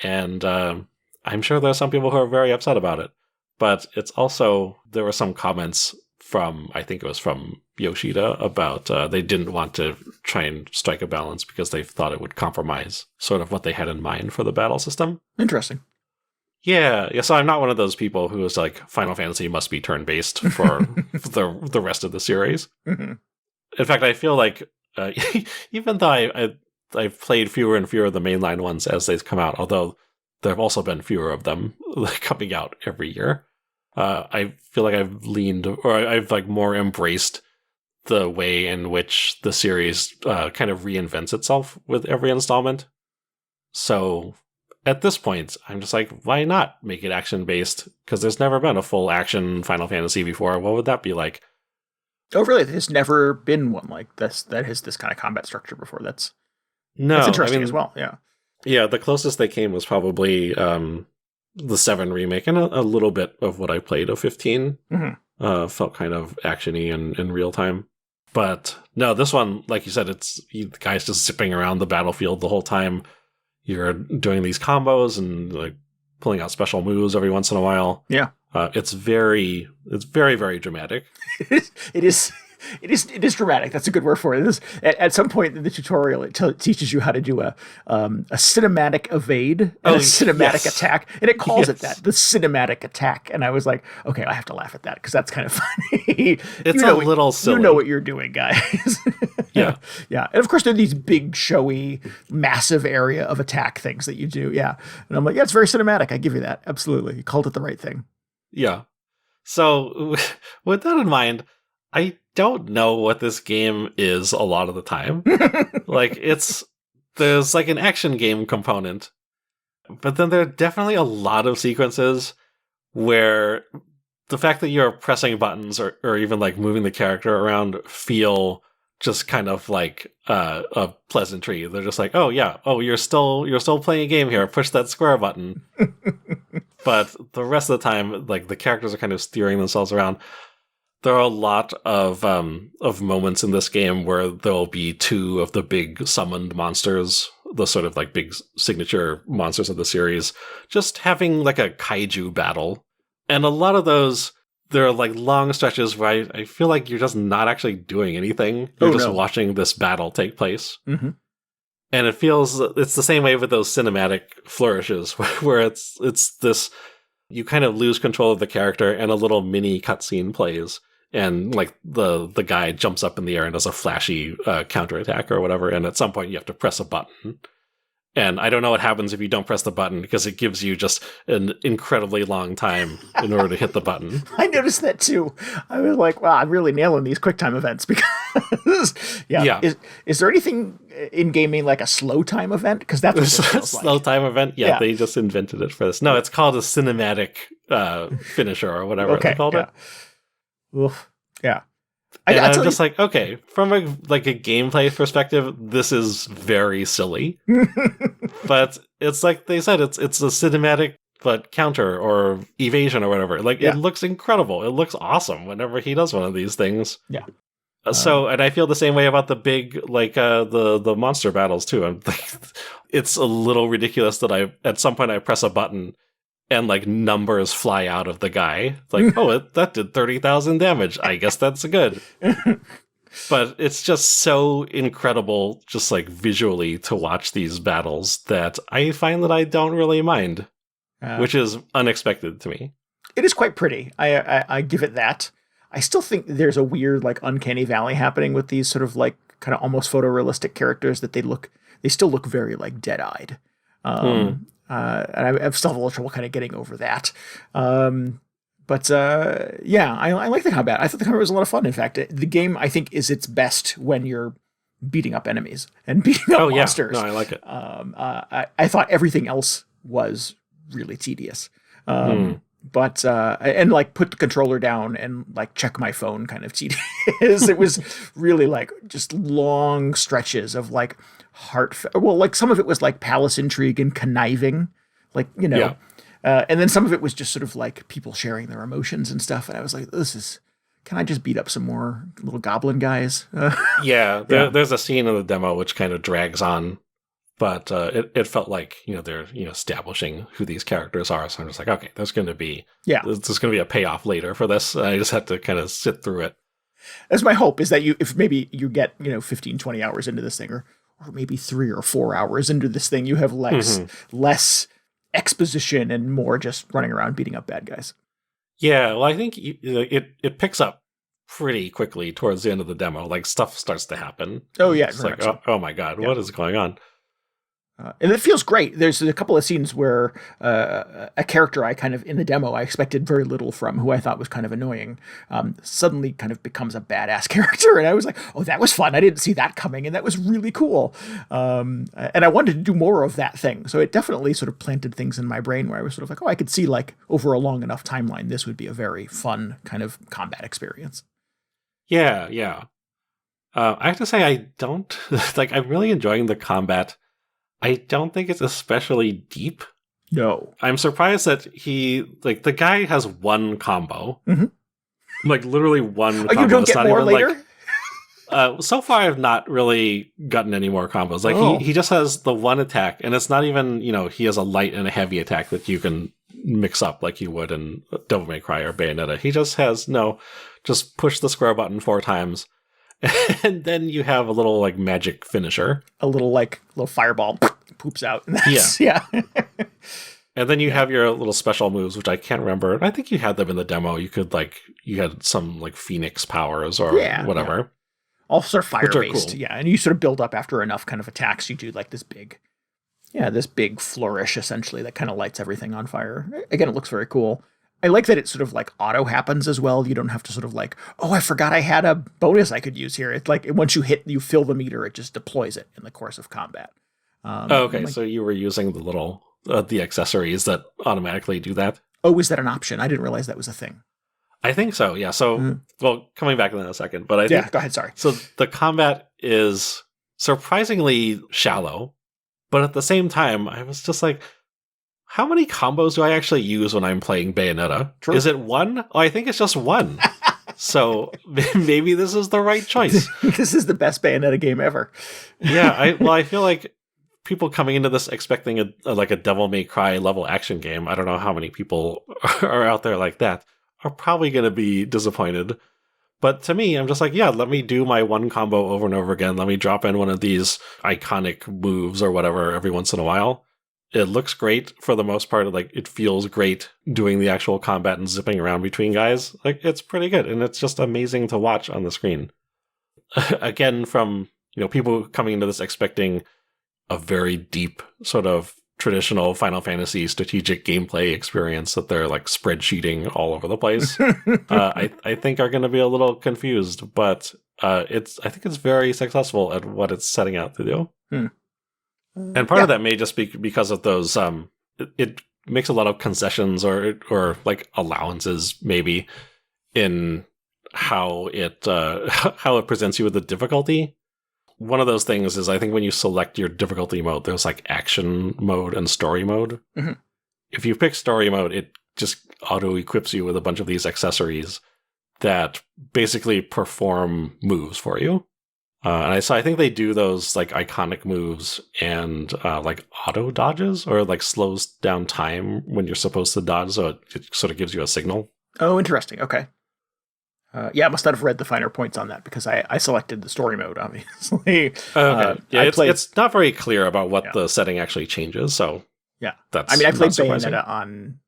B: And I'm sure there are some people who are very upset about it. But it's also, there were some comments I think it was from Yoshida, about they didn't want to try and strike a balance because they thought it would compromise sort of what they had in mind for the battle system.
A: Interesting.
B: Yeah. So I'm not one of those people who is like, Final Fantasy must be turn-based for the rest of the series. Mm-hmm. In fact, I feel like even though I've played fewer and fewer of the mainline ones as they come out, although there have also been fewer of them coming out every year, I feel like I've I've like more embraced the way in which the series kind of reinvents itself with every installment. So at this point, I'm just like, why not make it action-based? Because there's never been a full action Final Fantasy before. What would that be like?
A: Oh, really? There's never been one like this that has this kind of combat structure before. That's interesting as well. Yeah.
B: Yeah, the closest they came was probably the 7 remake, and a little bit of what I played of 15. Mm-hmm. Felt kind of actiony and in real time. But no, this one, like you said, the guy's just zipping around the battlefield the whole time. You're doing these combos and like pulling out special moves every once in a while.
A: Yeah.
B: It's very, very dramatic.
A: It is It is dramatic. That's a good word for it. At some point in the tutorial, it teaches you how to do a cinematic evade and a cinematic attack, and it calls it that, the cinematic attack. And I was like, okay, I have to laugh at that because that's kind of funny.
B: It's a little silly.
A: You know what you're doing, guys.
B: Yeah.
A: Yeah. And of course, there are these big, showy, massive area of attack things that you do. Yeah. And I'm like, yeah, it's very cinematic. I give you that. Absolutely. You called it the right thing.
B: Yeah. So with that in mind, I don't know what this game is a lot of the time. Like, there's like an action game component, but then there are definitely a lot of sequences where the fact that you're pressing buttons or even like moving the character around feel just kind of like a pleasantry. They're just like, oh yeah, oh you're still playing a game here. Push that square button. But the rest of the time, like the characters are kind of steering themselves around. There are a lot of moments in this game where there'll be two of the big summoned monsters, the sort of like big signature monsters of the series, just having like a kaiju battle. And a lot of those, there are like long stretches where I feel like you're just not actually doing anything. You're just watching this battle take place. Mm-hmm. And it's the same way with those cinematic flourishes where it's this, you kind of lose control of the character and a little mini cutscene plays. And like the guy jumps up in the air and does a flashy counterattack or whatever. And at some point you have to press a button. And I don't know what happens if you don't press the button because it gives you just an incredibly long time in order to hit the button.
A: I noticed that too. I was like, wow, I'm really nailing these QuickTime events because, yeah. Is there anything in gaming like a slow time event? Because that's what it feels like.
B: Slow time event? Yeah, they just invented it for this. No, it's called a cinematic finisher or whatever they called it.
A: Oof. Yeah.
B: I'm just like, okay, from a gameplay perspective, this is very silly. But it's like they said, it's a cinematic but counter or evasion or whatever. Like it looks incredible. It looks awesome whenever he does one of these things.
A: Yeah.
B: And I feel the same way about the big the monster battles too. I'm like, it's a little ridiculous that at some point I press a button and like numbers fly out of the guy. Like, oh, that did 30,000 damage. I guess that's good. But it's just so incredible, just like visually to watch these battles that I find that I don't really mind, which is unexpected to me.
A: It is quite pretty. I give it that. I still think there's a weird like uncanny valley happening with these sort of like kind of almost photorealistic characters that they still look very like dead-eyed. And I still have a little trouble kind of getting over that. But I like the combat. I thought the combat was a lot of fun. In fact, the game, I think, is its best when you're beating up enemies and beating up monsters.
B: No, I like it.
A: I thought everything else was really tedious. But and like put the controller down and like check my phone kind of tedious. It was really like just long stretches of like like some of it was like palace intrigue and conniving, like, you know, and then some of it was just sort of like people sharing their emotions and stuff. And I was like, can I just beat up some more little goblin guys?
B: There's a scene in the demo which kind of drags on, but it felt like, they're, establishing who these characters are. So I'm just like, okay, there's going to be a payoff later for this. I just had to kind of sit through it.
A: That's my hope, is that if maybe you get, 15, 20 hours into this thing, or maybe 3 or 4 hours into this thing, you have less exposition and more just running around beating up bad guys.
B: Yeah, well, I think it picks up pretty quickly towards the end of the demo. Like, stuff starts to happen.
A: Oh, yeah.
B: It's like, oh my God, what is going on?
A: And it feels great. There's a couple of scenes where a character I kind of, in the demo, I expected very little from, who I thought was kind of annoying, suddenly kind of becomes a badass character. And I was like, oh, that was fun. I didn't see that coming. And that was really cool. And I wanted to do more of that thing. So it definitely sort of planted things in my brain where I was sort of like, oh, I could see like over a long enough timeline, this would be a very fun kind of combat experience.
B: Yeah. I have to say, I don't, I'm really enjoying the combat. I don't think it's especially deep.
A: No.
B: I'm surprised that the guy has one combo. Mm-hmm. Like, literally one combo.
A: You don't get more later?
B: So far, I've not really gotten any more combos. Like, he just has the one attack, and it's not even, he has a light and a heavy attack that you can mix up like you would in Devil May Cry or Bayonetta. He just has, just push the square button 4 times, and then you have a little like magic finisher.
A: A little fireball poops out. And that's, yeah.
B: And then you have your little special moves, which I can't remember. I think you had them in the demo. You had some like Phoenix powers or whatever.
A: Yeah. All sort of fire-based.
B: Cool.
A: Yeah, and you sort of build up after enough kind of attacks. You do like this big flourish, essentially, that kind of lights everything on fire. Again, it looks very cool. I like that it sort of like auto happens as well. You don't have to sort of like, oh, I forgot I had a bonus I could use here. It's like once you fill the meter, it just deploys it in the course of combat.
B: Okay, so you were using the little the accessories that automatically do that.
A: Oh, is that an option? I didn't realize that was a thing.
B: I think so. Yeah. So, well, coming back in a second, but I think,
A: go ahead. Sorry.
B: So the combat is surprisingly shallow, but at the same time, I was just like, how many combos do I actually use when I'm playing Bayonetta?
A: True.
B: Is it 1? Oh, I think it's just 1. So maybe this is the right choice.
A: This is the best Bayonetta game ever.
B: Yeah. I feel like people coming into this expecting a Devil May Cry level action game, I don't know how many people are out there like that, are probably going to be disappointed. But to me, I'm just like, yeah, let me do my one combo over and over again. Let me drop in one of these iconic moves or whatever every once in a while. It looks great for the most part. Like, it feels great doing the actual combat and zipping around between guys. Like, it's pretty good, and it's just amazing to watch on the screen. Again, from people coming into this expecting a very deep sort of traditional Final Fantasy strategic gameplay experience that they're like spreadsheeting all over the place, I think are going to be a little confused, but I think it's very successful at what it's setting out to do. And part of that may just be because of those, it makes a lot of concessions or like allowances maybe in how it presents you with the difficulty. One of those things is, I think when you select your difficulty mode, there's like action mode and story mode. Mm-hmm. If you pick story mode, it just auto-equips you with a bunch of these accessories that basically perform moves for you. I think they do those like iconic moves and like auto dodges, or like slows down time when you're supposed to dodge, so it sort of gives you a signal.
A: Oh, interesting. Okay. I must not have read the finer points on that, because I selected the story mode, obviously.
B: Okay. It's not very clear about what the setting actually changes, so
A: yeah.
B: That's
A: I played Bayonetta on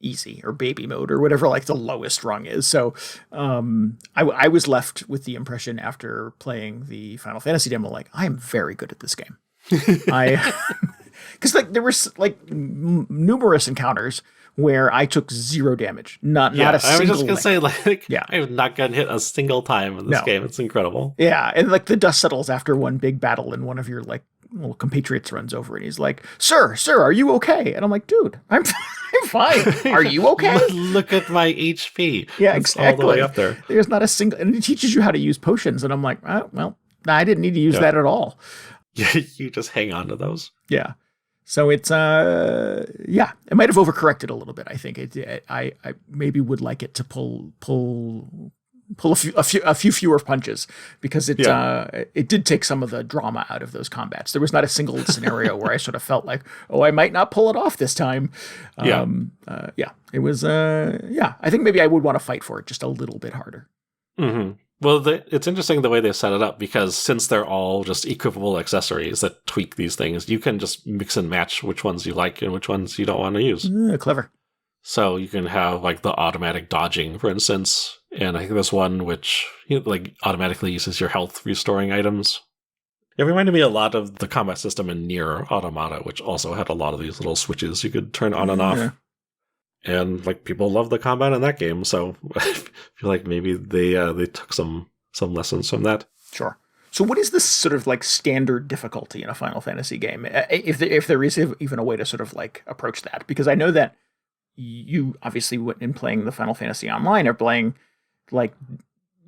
A: easy or baby mode or whatever like the lowest rung is. So I was left with the impression after playing the Final Fantasy demo, like, I am very good at this game. Because like there were like numerous encounters where I took 0 damage. Not a single. I was just
B: gonna say, like, I have not gotten hit a single time in this game. It's incredible.
A: Yeah, and like the dust settles after one big battle, and one of your like little compatriots runs over, and he's like, "Sir, are you okay?" And I'm like, "Dude, I'm fine. Are you okay?"
B: Look at my HP.
A: Yeah,
B: it's
A: exactly.
B: all the way up there.
A: There's not a single, and it teaches you how to use potions, and I'm like, well, I didn't need to use that at all.
B: You just hang on to those.
A: Yeah. So it's it might have overcorrected a little bit. I think I maybe would like it to pull a few fewer punches, because it did take some of the drama out of those combats. There was not a single scenario where I sort of felt like, oh, I might not pull it off this time. It was I think maybe I would want to fight for it just a little bit harder.
B: Mm-hmm. Well, it's interesting the way they set it up, because since they're all just equipable accessories that tweak these things, you can just mix and match which ones you like and which ones you don't want to use.
A: Clever.
B: So you can have like the automatic dodging, for instance, and I think there's one which like automatically uses your health restoring items. It reminded me a lot of the combat system in Nier Automata, which also had a lot of these little switches you could turn on and off. Yeah. And like people love the combat in that game, so I feel like maybe they took some lessons from that.
A: Sure. So what is this sort of like standard difficulty in a Final Fantasy game, if there is even a way to sort of like approach that? Because I know that you obviously, in playing the Final Fantasy Online, are playing like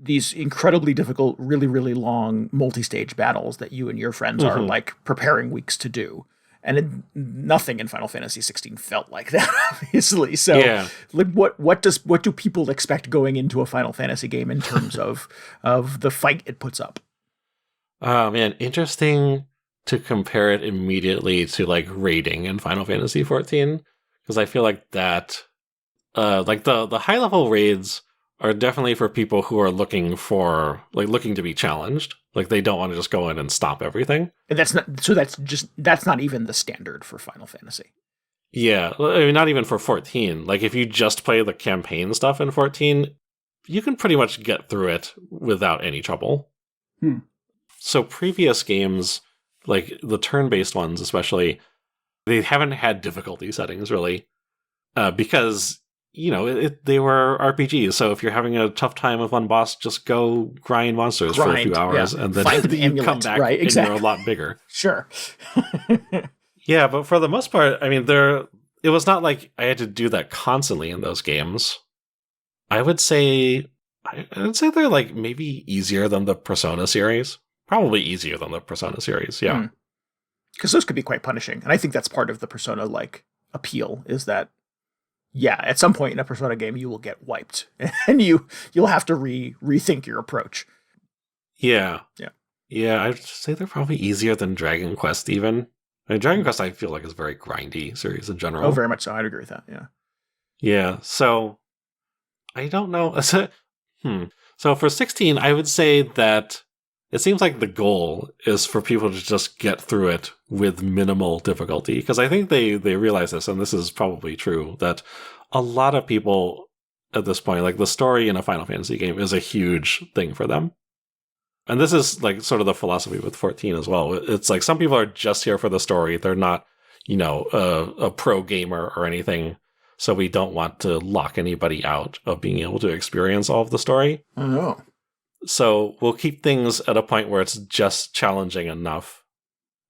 A: these incredibly difficult, really, really long multi-stage battles that you and your friends are like preparing weeks to do. And nothing in Final Fantasy XVI felt like that, obviously. So, like, what do people expect going into a Final Fantasy game in terms of the fight it puts up?
B: Oh man, interesting to compare it immediately to like raiding in Final Fantasy XIV, because I feel like that, like the high level raids are definitely for people who are looking to be challenged. Like, they don't want to just go in and stop everything.
A: And that's not even the standard for Final Fantasy.
B: Yeah, I mean, not even for 14. Like, if you just play the campaign stuff in 14, you can pretty much get through it without any trouble. So previous games, like the turn-based ones especially, they haven't had difficulty settings, really, because, they were RPGs. So if you're having a tough time with one boss, just go grind monsters for a few hours, and then you come back and you're a lot bigger.
A: Sure.
B: Yeah, but for the most part, I mean, it was not like I had to do that constantly in those games. I would say they're like maybe easier than the Persona series. Probably easier than the Persona series, yeah.
A: Because those could be quite punishing. And I think that's part of the Persona appeal, is that, yeah, at some point in a Persona game you will get wiped. And you'll have to rethink your approach.
B: Yeah.
A: Yeah.
B: Yeah, I'd say they're probably easier than Dragon Quest even. I mean, Dragon Quest I feel like is a very grindy series in general.
A: Oh, very much so. I'd agree with that, yeah.
B: Yeah, so I don't know. So for 16, I would say that it seems like the goal is for people to just get through it with minimal difficulty. Because I think they realize this, and this is probably true, that a lot of people at this point, like the story in a Final Fantasy game is a huge thing for them. And this is like sort of the philosophy with 14 as well. It's like some people are just here for the story. They're not, a pro gamer or anything. So we don't want to lock anybody out of being able to experience all of the story.
A: Oh.
B: So we'll keep things at a point where it's just challenging enough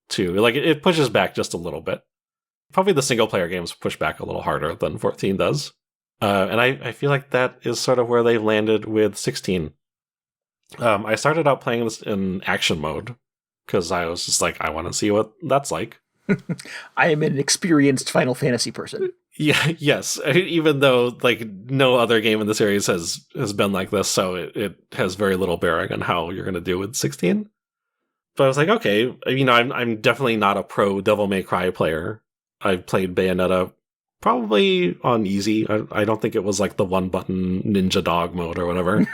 B: to, like, it pushes back just a little bit. Probably the single player games push back a little harder than 14 does. And I feel like that is sort of where they've landed with 16. I started out playing this in action mode because I was just like, I want to see what that's like.
A: I am an experienced Final Fantasy person.
B: Yeah, yes. Even though like no other game in the series has been like this, so it has very little bearing on how you're going to do with 16. But I was like, okay, I'm definitely not a pro Devil May Cry player. I've played Bayonetta probably on easy. I don't think it was like the one button ninja dog mode or whatever.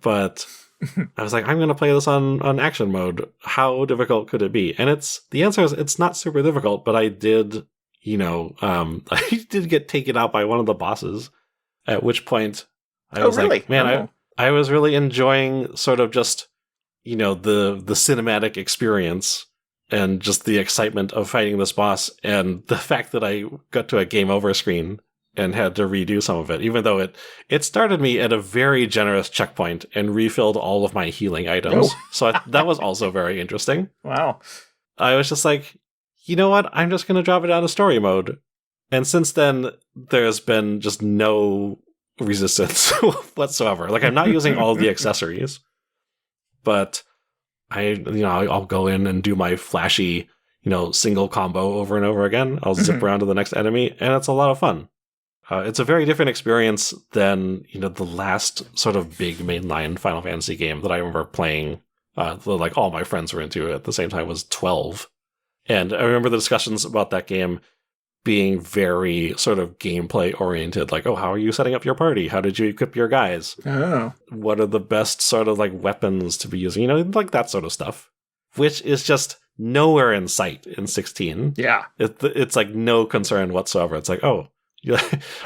B: But I was like, I'm going to play this on action mode. How difficult could it be? And the answer is it's not super difficult, but I did, I did get taken out by one of the bosses, at which point I was like, man, I was really enjoying sort of just, the cinematic experience and just the excitement of fighting this boss, and the fact that I got to a game over screen and had to redo some of it, even though it started me at a very generous checkpoint and refilled all of my healing items. Oh. So that was also very interesting.
A: Wow.
B: I was just like, you know what? I'm just going to drop it down to story mode. And since then, there's been just no resistance whatsoever. Like, I'm not using all the accessories, but I'll go in and do my flashy, single combo over and over again. I'll zip around to the next enemy, and it's a lot of fun. It's a very different experience than, the last sort of big mainline Final Fantasy game that I remember playing, like all my friends were into at the same time, was 12. And I remember the discussions about that game being very sort of gameplay oriented. Like, oh, how are you setting up your party? How did you equip your guys?
A: Oh.
B: What are the best sort of like weapons to be using? Like that sort of stuff, which is just nowhere in sight in 16.
A: Yeah.
B: It's like no concern whatsoever. It's like, oh,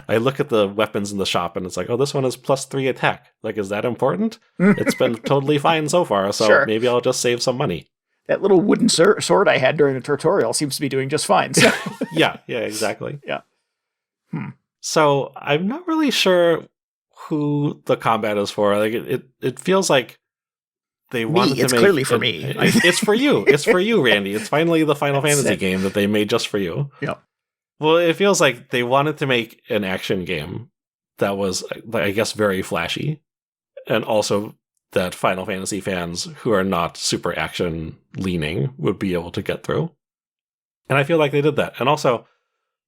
B: I look at the weapons in the shop and it's like, oh, this one is +3 attack. Like, is that important? It's been totally fine so far, so sure. Maybe I'll just save some money.
A: That little wooden sword I had during the tutorial seems to be doing just fine. So.
B: Yeah, exactly.
A: Yeah.
B: So I'm not really sure who the combat is for. Like, it feels like they wanted to make...
A: It's clearly for me.
B: It's for you. It's for you, Randy. It's finally the Final Fantasy game that they made just for you.
A: Yeah.
B: Well, it feels like they wanted to make an action game that was, I guess, very flashy, and also that Final Fantasy fans who are not super action leaning would be able to get through. And I feel like they did that. And also,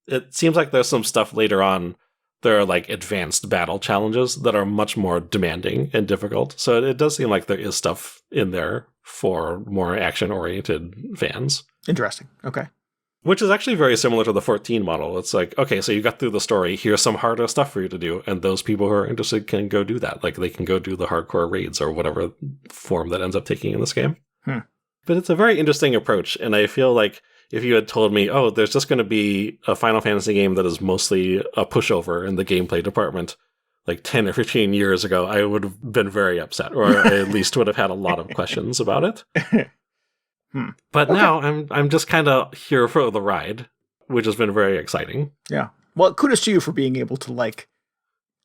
B: it seems like there's some stuff later on. There are like advanced battle challenges that are much more demanding and difficult. So it does seem like there is stuff in there for more action-oriented fans.
A: Interesting. Okay.
B: Which is actually very similar to the 14 model. It's like, okay, so you got through the story, here's some harder stuff for you to do, and those people who are interested can go do that. Like, they can go do the hardcore raids or whatever form that ends up taking in this game. But it's a very interesting approach, and I feel like if you had told me, oh, there's just going to be a Final Fantasy game that is mostly a pushover in the gameplay department, like 10 or 15 years ago, I would have been very upset, or I at least would have had a lot of questions about it. But now I'm just kind of here for the ride, which has been very exciting.
A: Yeah. Well, kudos to you for being able to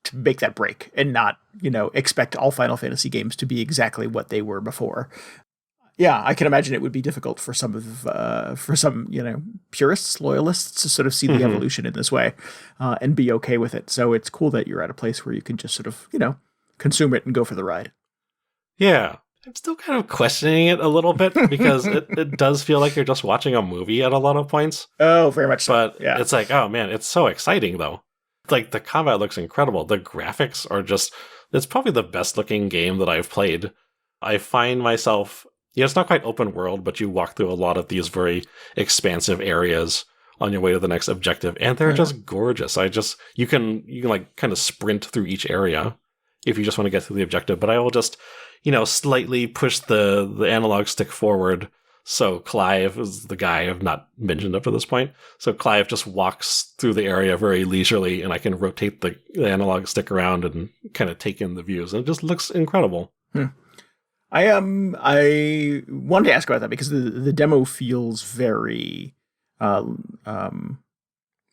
A: to make that break and not, expect all Final Fantasy games to be exactly what they were before. Yeah, I can imagine it would be difficult for some purists, loyalists to sort of see the evolution in this way and be okay with it. So it's cool that you're at a place where you can just sort of, consume it and go for the ride.
B: Yeah. I'm still kind of questioning it a little bit because it does feel like you're just watching a movie at a lot of points.
A: Oh, very much so.
B: But
A: yeah.
B: It's like, oh man, it's so exciting though. Like, the combat looks incredible. The graphics are it's probably the best looking game that I've played. I find myself, it's not quite open world, but you walk through a lot of these very expansive areas on your way to the next objective, and they're just gorgeous. You can like kind of sprint through each area if you just want to get to the objective, but I will just, slightly push the analog stick forward. So Clive is the guy I've not mentioned up to this point. So Clive just walks through the area very leisurely, and I can rotate the analog stick around and kind of take in the views, and it just looks incredible.
A: I wanted to ask about that because the demo feels very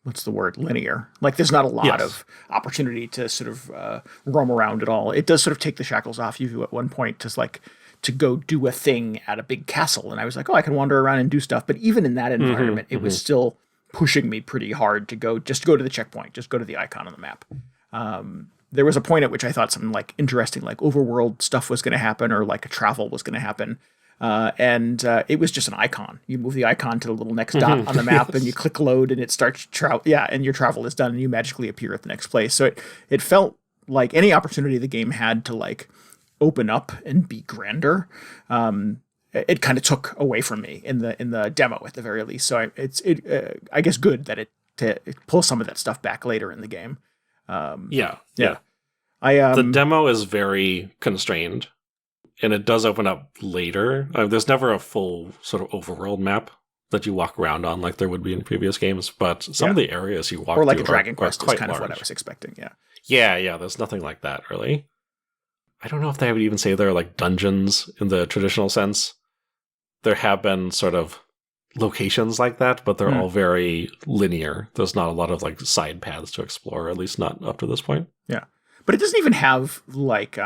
A: what's the word? Linear. Like, there's not a lot of opportunity to sort of roam around at all. It does sort of take the shackles off you at one point to go do a thing at a big castle. And I was like, oh, I can wander around and do stuff. But even in that environment, it was still pushing me pretty hard to go to the checkpoint, just go to the icon on the map. There was a point at which I thought something like interesting, like overworld stuff was going to happen, or like a travel was going to happen. And it was just an icon. You move the icon to the little next dot on the map, and you click load, and it starts and your travel is done, and you magically appear at the next place. So it felt like any opportunity the game had to open up and be grander, it kind of took away from me in the demo at the very least. So I guess good that it pulls some of that stuff back later in the game.
B: Yeah.
A: The
B: demo is very constrained, and it does open up later. There's never a full sort of overworld map that you walk around on like there would be in previous games, but some of the areas you walk
A: or like
B: through
A: a Dragon Quest is kind
B: large.
A: of what I was expecting.
B: Yeah. There's nothing like that really. I don't know if they would even say they're like dungeons in the traditional sense. There have been sort of locations like that, but they're all very linear. There's not a lot of like side paths to explore, at least not up to this point.
A: Yeah. But it doesn't even have like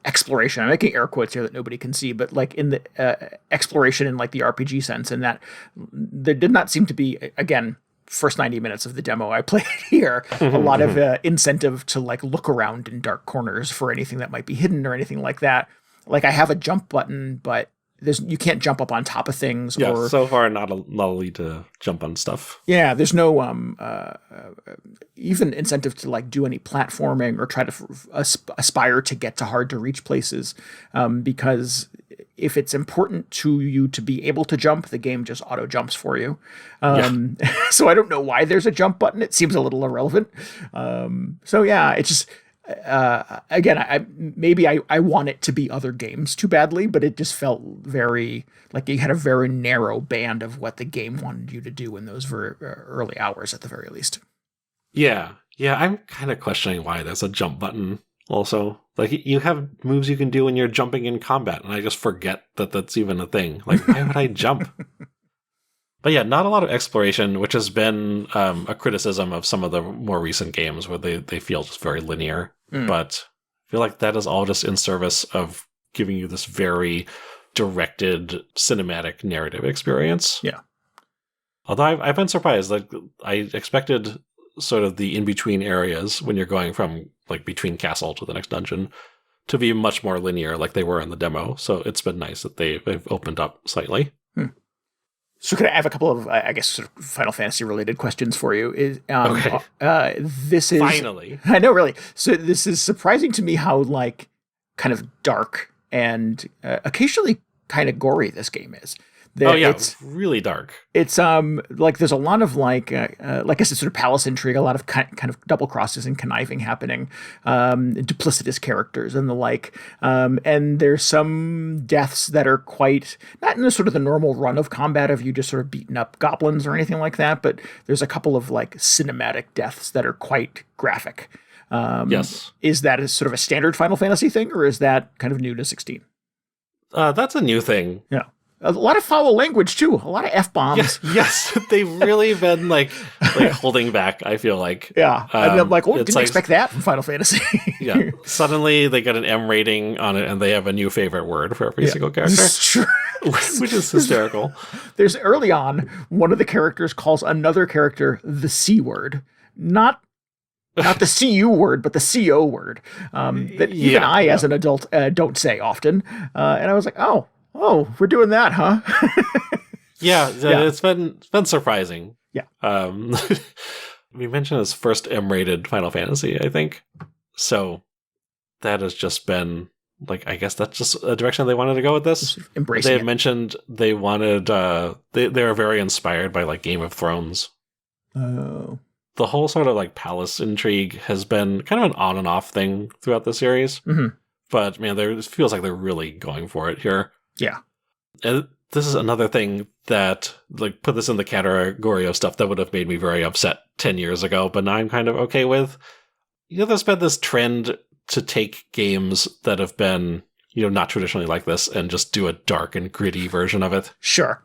A: exploration. I'm making air quotes here that nobody can see, but like in the exploration in like the RPG sense, and that there did not seem to be, again, first 90 minutes of the demo I played here, a lot of incentive to like look around in dark corners for anything that might be hidden or anything like that. Like, I have a jump button, but you can't jump up on top of things.
B: Yeah,
A: or
B: so far not a lead to jump on stuff.
A: Yeah, there's no even incentive to like do any platforming or try to aspire to get to hard to reach places, because if it's important to you to be able to jump, the game just auto jumps for you. So I don't know why there's a jump button. It seems a little irrelevant. So yeah, it's just. Again, I want it to be other games too badly, but it just felt very like you had a very narrow band of what the game wanted you to do in those very early hours at the very least. Yeah,
B: I'm kind of questioning why there's a jump button also. Like, you have moves you can do when you're jumping in combat, and I just forget that that's even a thing. Like, why would I jump? But yeah, not a lot of exploration, which has been a criticism of some of the more recent games where they feel just very linear. But I feel like that is all just in service of giving you this very directed cinematic narrative experience.
A: Yeah.
B: Although I've been surprised. Like, I expected sort of the in-between areas when you're going from like between castle to the next dungeon to be much more linear like they were in the demo. So it's been nice that they've opened up slightly.
A: So could I have a couple of, I guess, sort of Final Fantasy related questions for you?
B: Okay.
A: This is
B: finally.
A: I know, really. So this is surprising to me how like kind of dark and occasionally kind of gory this game is. It's
B: really dark.
A: It's like there's a lot of like I said, sort of palace intrigue, a lot of kind of double crosses and conniving happening, duplicitous characters and the like, and there's some deaths that are quite not in the sort of the normal run of combat of you just sort of beating up goblins or anything like that, but there's a couple of like cinematic deaths that are quite graphic.
B: Yes,
A: is that a sort of a standard Final Fantasy thing, or is that kind of new to 16?
B: That's a new thing.
A: Yeah. A lot of foul language too. A lot of F-bombs.
B: Yes, they've really been like holding back, I feel like.
A: Yeah. And I'm like, didn't expect that from Final Fantasy.
B: Yeah. Suddenly they get an M rating on it and they have a new favorite word for every single character.
A: Sure.
B: Which is hysterical.
A: There's early on, one of the characters calls another character the C word. Not the CU word, but the CO word. That even I, as an adult, don't say often. And I was like, oh, we're doing that, huh?
B: It's been surprising.
A: Yeah.
B: We mentioned his first M-rated Final Fantasy, I think. So that has just been like, I guess that's just a direction they wanted to go with this.
A: Embracing
B: They have mentioned they wanted they are very inspired by like Game of Thrones.
A: Oh.
B: The whole sort of like palace intrigue has been kind of an on and off thing throughout the series.
A: Mm-hmm.
B: But man, it feels like they're really going for it here.
A: Yeah.
B: And this is another thing that, like, put this in the category of stuff that would have made me very upset 10 years ago, but now I'm kind of okay with. There's been this trend to take games that have been, not traditionally like this and just do a dark and gritty version of it.
A: Sure.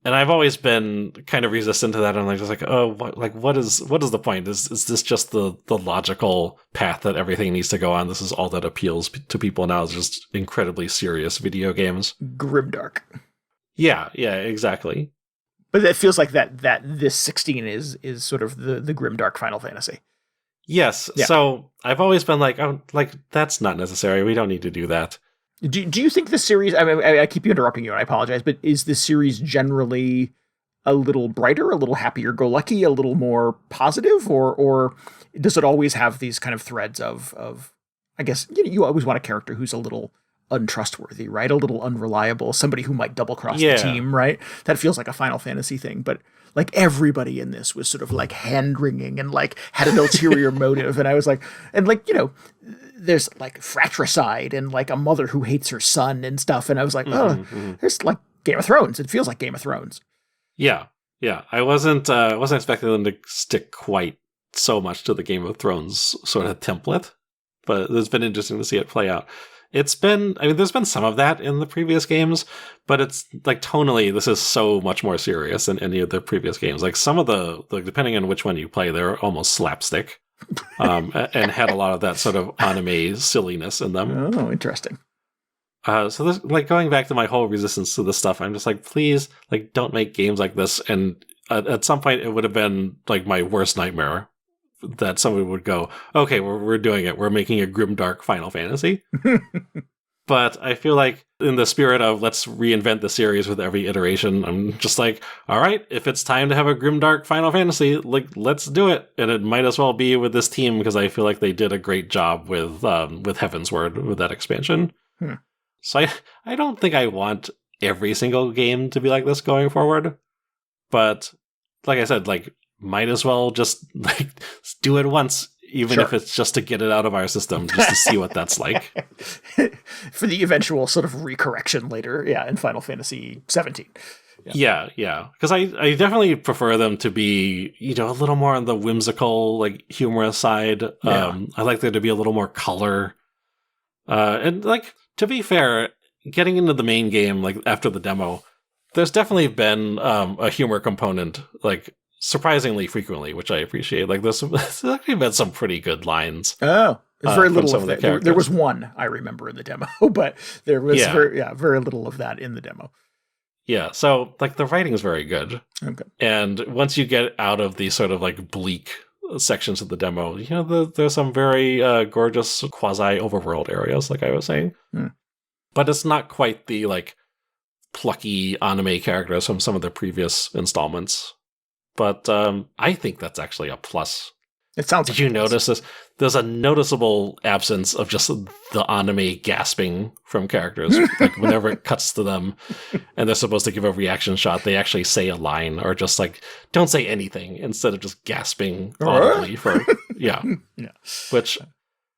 B: And I've always been kind of resistant to that. I'm what is the point? Is this just the logical path that everything needs to go on? This is all that appeals to people now, is just incredibly serious video games.
A: Grimdark.
B: Yeah, exactly.
A: But it feels like that this 16 is sort of the grimdark Final Fantasy.
B: Yes. Yeah. So I've always been like, that's not necessary. We don't need to do that.
A: Do you think the series, I keep interrupting you and I apologize, but is the series generally a little brighter, a little happier-go-lucky, a little more positive, or does it always have these kind of threads of I guess, you always want a character who's a little untrustworthy, right? A little unreliable, somebody who might double-cross the team, right? That feels like a Final Fantasy thing, but like everybody in this was sort of like hand-wringing and like had an ulterior motive, and I was like, and like, there's like fratricide and like a mother who hates her son and stuff. And I was like, there's like Game of Thrones. It feels like Game of Thrones.
B: Yeah. I wasn't expecting them to stick quite so much to the Game of Thrones sort of template, but it's been interesting to see it play out. There's been some of that in the previous games, but it's like tonally, this is so much more serious than any of the previous games. Like some of the depending on which one you play, they're almost slapstick. And had a lot of that sort of anime silliness in them.
A: Oh, interesting.
B: So this, like, going back to my whole resistance to this stuff, I'm just like, please, like, don't make games like this. And at some point, it would have been like my worst nightmare that somebody would go, okay, we're doing it. We're making a grimdark Final Fantasy. But I feel like in the spirit of let's reinvent the series with every iteration, I'm just like, all right, if it's time to have a grimdark Final Fantasy, like, let's do it. And it might as well be with this team, because I feel like they did a great job with Heavensward, with that expansion. So I don't think I want every single game to be like this going forward. But like I said, like, might as well just like do it once. Even if it's just to get it out of our system, just to see what that's like.
A: For the eventual sort of recorrection later, in Final Fantasy 17.
B: Yeah. Because I definitely prefer them to be, a little more on the whimsical, like, humorous side. I like there to be a little more color. And, like, to be fair, getting into the main game, like, after the demo, there's definitely been a humor component, like, surprisingly frequently, which I appreciate. Like, there's actually been some pretty good lines.
A: Oh, there's very little of that. There was one I remember in the demo, but there was very little of that in the demo.
B: Yeah, so like the writing is very good.
A: Okay.
B: And once you get out of the sort of like bleak sections of the demo, there's some very gorgeous quasi overworld areas, like I was saying. But it's not quite the like plucky anime characters from some of the previous installments. But I think that's actually a plus.
A: It sounds
B: Did
A: like
B: you
A: it does.
B: notice this? There's a noticeable absence of just the anime gasping from characters. Like whenever it cuts to them and they're supposed to give a reaction shot, they actually say a line or just like don't say anything instead of just gasping audibly for yeah. Which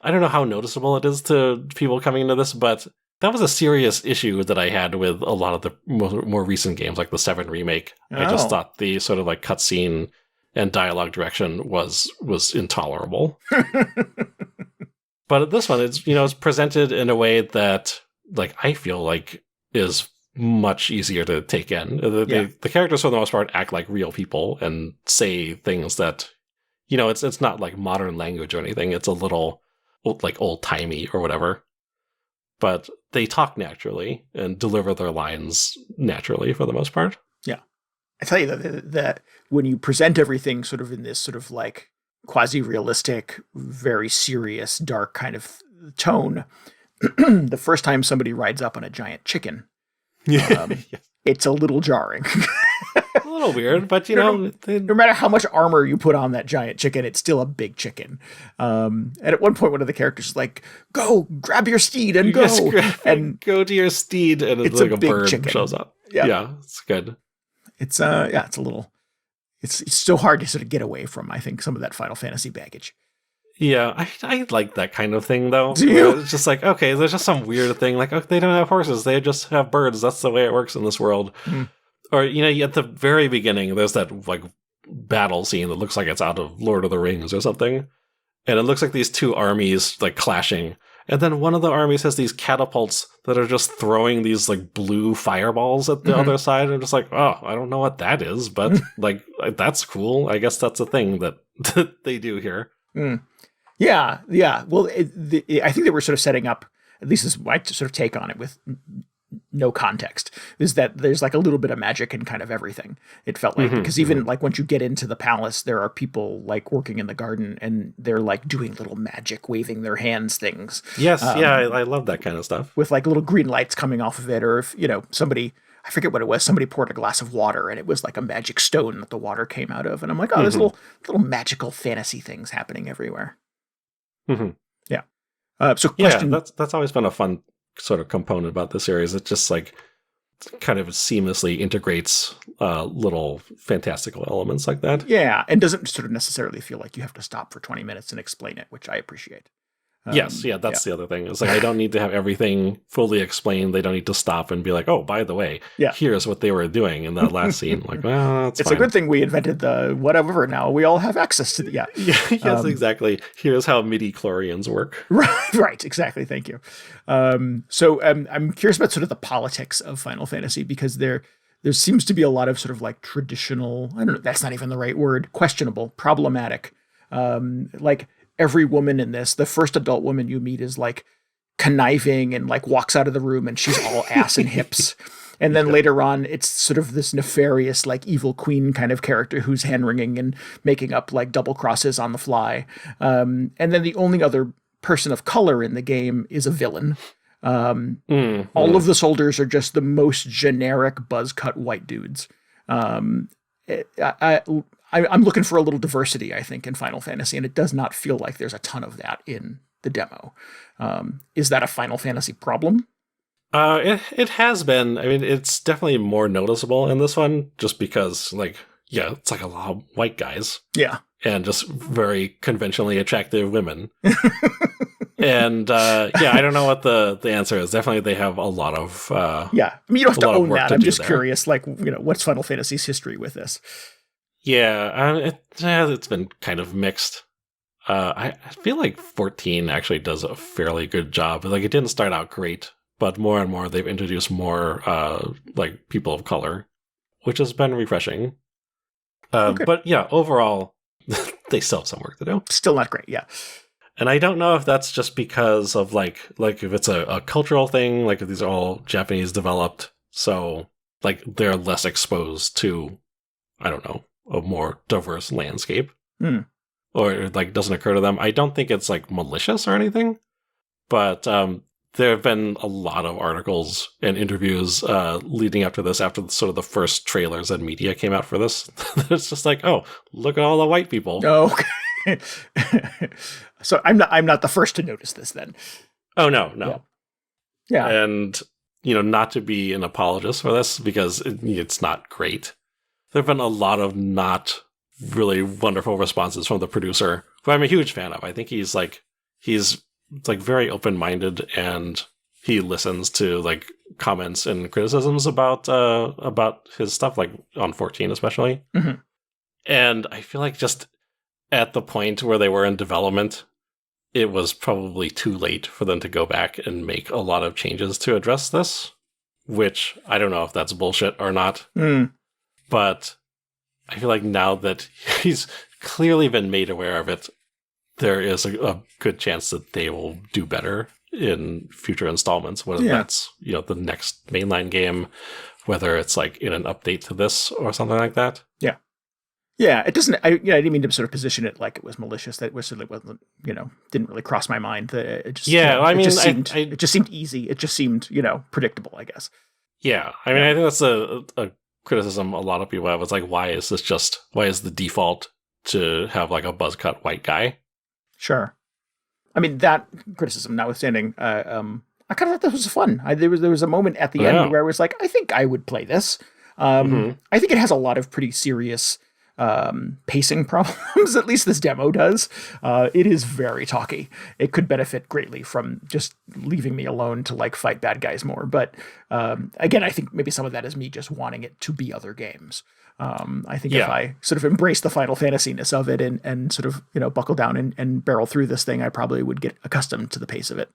B: I don't know how noticeable it is to people coming into this, but that was a serious issue that I had with a lot of the more recent games, like the 7 remake. I just thought the sort of like cutscene and dialogue direction was intolerable. But this one, it's presented in a way that, like, I feel like is much easier to take in. The characters, for the most part, act like real people and say things that, it's not like modern language or anything. It's a little like old timey or whatever. But they talk naturally and deliver their lines naturally for the most part.
A: Yeah. I tell you that when you present everything sort of in this sort of like quasi-realistic, very serious, dark kind of tone, the first time somebody rides up on a giant chicken, it's a little jarring.
B: A little weird, but no
A: matter how much armor you put on that giant chicken, it's still a big chicken. And at one point, one of the characters is like, "Go, grab your steed and go." And
B: go to your steed, and it's like a bird chicken shows up. Yeah, it's good.
A: It's it's a little, it's so hard to sort of get away from, I think, some of that Final Fantasy baggage.
B: Yeah, I like that kind of thing, though.
A: Do you?
B: It's just like, okay, there's just some weird thing, like, they don't have horses, they just have birds. That's the way it works in this world. Or, at the very beginning, there's that, like, battle scene that looks like it's out of Lord of the Rings or something. And it looks like these two armies, like, clashing. And then one of the armies has these catapults that are just throwing these, like, blue fireballs at the other side. And I'm just like, oh, I don't know what that is, but, like, that's cool. I guess that's a thing that they do here.
A: Yeah. Well, I think they were sort of setting up, at least this is my sort of take on it with no context, is that there's like a little bit of magic in kind of everything. It felt like, because even like once you get into the palace, there are people like working in the garden and they're like doing little magic, waving their hands things.
B: Yes. I love that kind of stuff.
A: With like little green lights coming off of it. Or if, somebody, I forget what it was, somebody poured a glass of water and it was like a magic stone that the water came out of. And I'm like, oh, there's little magical fantasy things happening everywhere. Yeah. So question.
B: Yeah, that's always been a fun sort of component about the series. It just like kind of seamlessly integrates little fantastical elements like that.
A: Yeah, and doesn't sort of necessarily feel like you have to stop for 20 minutes and explain it, which I appreciate.
B: That's the other thing. It's like I don't need to have everything fully explained. They don't need to stop and be like, oh, by the way, here's what they were doing in that last scene. Like, well, it's fine.
A: A good thing we invented the whatever. Now we all have access to the
B: yes, exactly. Here's how midi-chlorians work.
A: Right, exactly. Thank you. So I'm curious about sort of the politics of Final Fantasy, because there seems to be a lot of sort of like traditional, I don't know, that's not even the right word, questionable, problematic, like every woman in this, the first adult woman you meet is like conniving and like walks out of the room and she's all ass and hips. And then later on, it's sort of this nefarious, like evil queen kind of character who's hand-wringing and making up like double crosses on the fly. And then the only other person of color in the game is a villain. All of the soldiers are just the most generic buzz-cut white dudes. I'm looking for a little diversity, I think, in Final Fantasy, and it does not feel like there's a ton of that in the demo. Is that a Final Fantasy problem?
B: It has been. I mean, it's definitely more noticeable in this one, just because, like, it's like a lot of white guys.
A: Yeah.
B: And just very conventionally attractive women. And, I don't know what the answer is. Definitely they have a lot of... I mean,
A: you don't have to own that. I'm just curious, like, what's Final Fantasy's history with this?
B: Yeah, it's been kind of mixed. I feel like 14 actually does a fairly good job. Like, it didn't start out great, but more and more they've introduced more like people of color, which has been refreshing. But yeah, overall, they still have some work to do.
A: Still not great, yeah.
B: And I don't know if that's just because of like if it's a cultural thing, like if these are all Japanese developed, so like they're less exposed to, I don't know, a more diverse landscape, or it like doesn't occur to them. I don't think it's like malicious or anything, but there have been a lot of articles and interviews leading up to this, after sort of the first trailers and media came out for this. It's just like, oh, look at all the white people.
A: Oh, okay. So I'm not the first to notice this then.
B: Oh, no.
A: Yeah.
B: And, not to be an apologist for this, because it's not great. There have been a lot of not really wonderful responses from the producer, who I'm a huge fan of. I think he's very open-minded, and he listens to like comments and criticisms about his stuff, like on 14 especially.
A: Mm-hmm.
B: And I feel like just at the point where they were in development, it was probably too late for them to go back and make a lot of changes to address this, which I don't know if that's bullshit or not. But I feel like now that he's clearly been made aware of it, there is a good chance that they will do better in future installments, whether that's, the next mainline game, whether it's like in an update to this or something like that.
A: Yeah. Yeah, it doesn't. I didn't mean to sort of position it like it was malicious. That was certainly wasn't. Didn't really cross my mind. It just. It just seemed easy. It just seemed predictable, I guess.
B: Yeah, I mean, I think that's a criticism a lot of people have. It's like, why is the default to have like a buzz cut white guy?
A: Sure. I mean, that criticism notwithstanding, I kind of thought this was fun. There was a moment at the end where I was like, I think I would play this. I think it has a lot of pretty serious pacing problems. At least this demo does. It is very talky. It could benefit greatly from just leaving me alone to like fight bad guys more. But again, I think maybe some of that is me just wanting it to be other games. I think if I sort of embrace the Final Fantasy-ness of it and sort of, buckle down and barrel through this thing, I probably would get accustomed to the pace of it.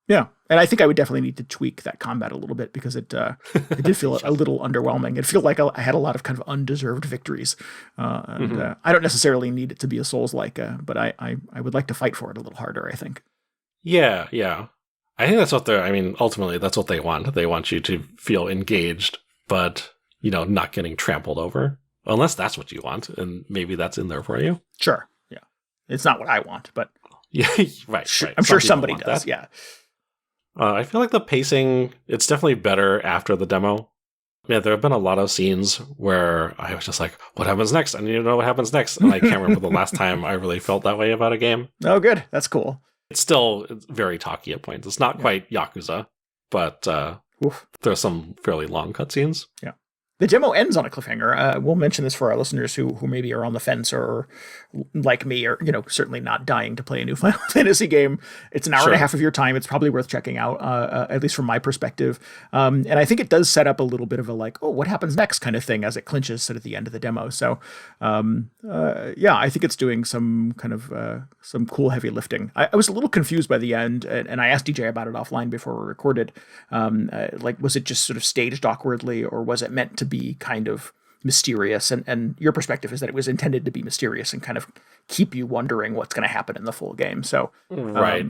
A: Yeah. And I think I would definitely need to tweak that combat a little bit because it did feel a little underwhelming. It felt like I had a lot of kind of undeserved victories. I don't necessarily need it to be a Souls-like, but I would like to fight for it a little harder, I think.
B: Yeah. I think that's ultimately that's what they want. They want you to feel engaged, but, not getting trampled over. Unless that's what you want, and maybe that's in there for you.
A: Sure. Yeah. It's not what I want, but...
B: Yeah, right.
A: I'm sure somebody does, yeah.
B: I feel like the pacing, it's definitely better after the demo. Yeah, there have been a lot of scenes where I was just like, what happens next? I need to know what happens next. And I can't remember the last time I really felt that way about a game.
A: Oh, good. That's cool.
B: It's very talky at points. It's not quite Yakuza, but there's some fairly long cutscenes.
A: Yeah. The demo ends on a cliffhanger. We'll mention this for our listeners who maybe are on the fence or like me or, certainly not dying to play a new Final Fantasy game. It's an hour and a half of your time. It's probably worth checking out, at least from my perspective. And I think it does set up a little bit of a like, oh, what happens next kind of thing as it clinches at the end of the demo. So, I think it's doing some kind of some cool heavy lifting. I was a little confused by the end, and I asked DJ about it offline before we recorded. Was it just sort of staged awkwardly, or was it meant to be kind of mysterious? And your perspective is that it was intended to be mysterious and kind of keep you wondering what's going to happen in the full game. So
B: right,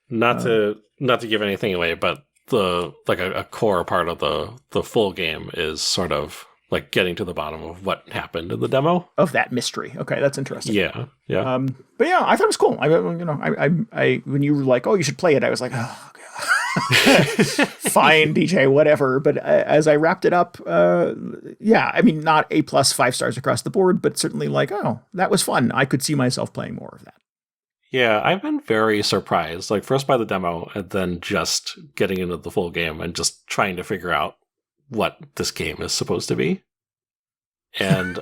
B: not to give anything away, but a core part of the full game is sort of like getting to the bottom of what happened in the demo
A: of that mystery. Okay, that's interesting.
B: Yeah.
A: But yeah, I thought it was cool. I when you were like, oh, you should play it, I was like, oh. Fine, DJ, whatever. But as I wrapped it up, not A+ 5 stars across the board, but certainly like, oh, that was fun. I could see myself playing more of that.
B: Yeah, I've been very surprised, like first by the demo and then just getting into the full game and just trying to figure out what this game is supposed to be. And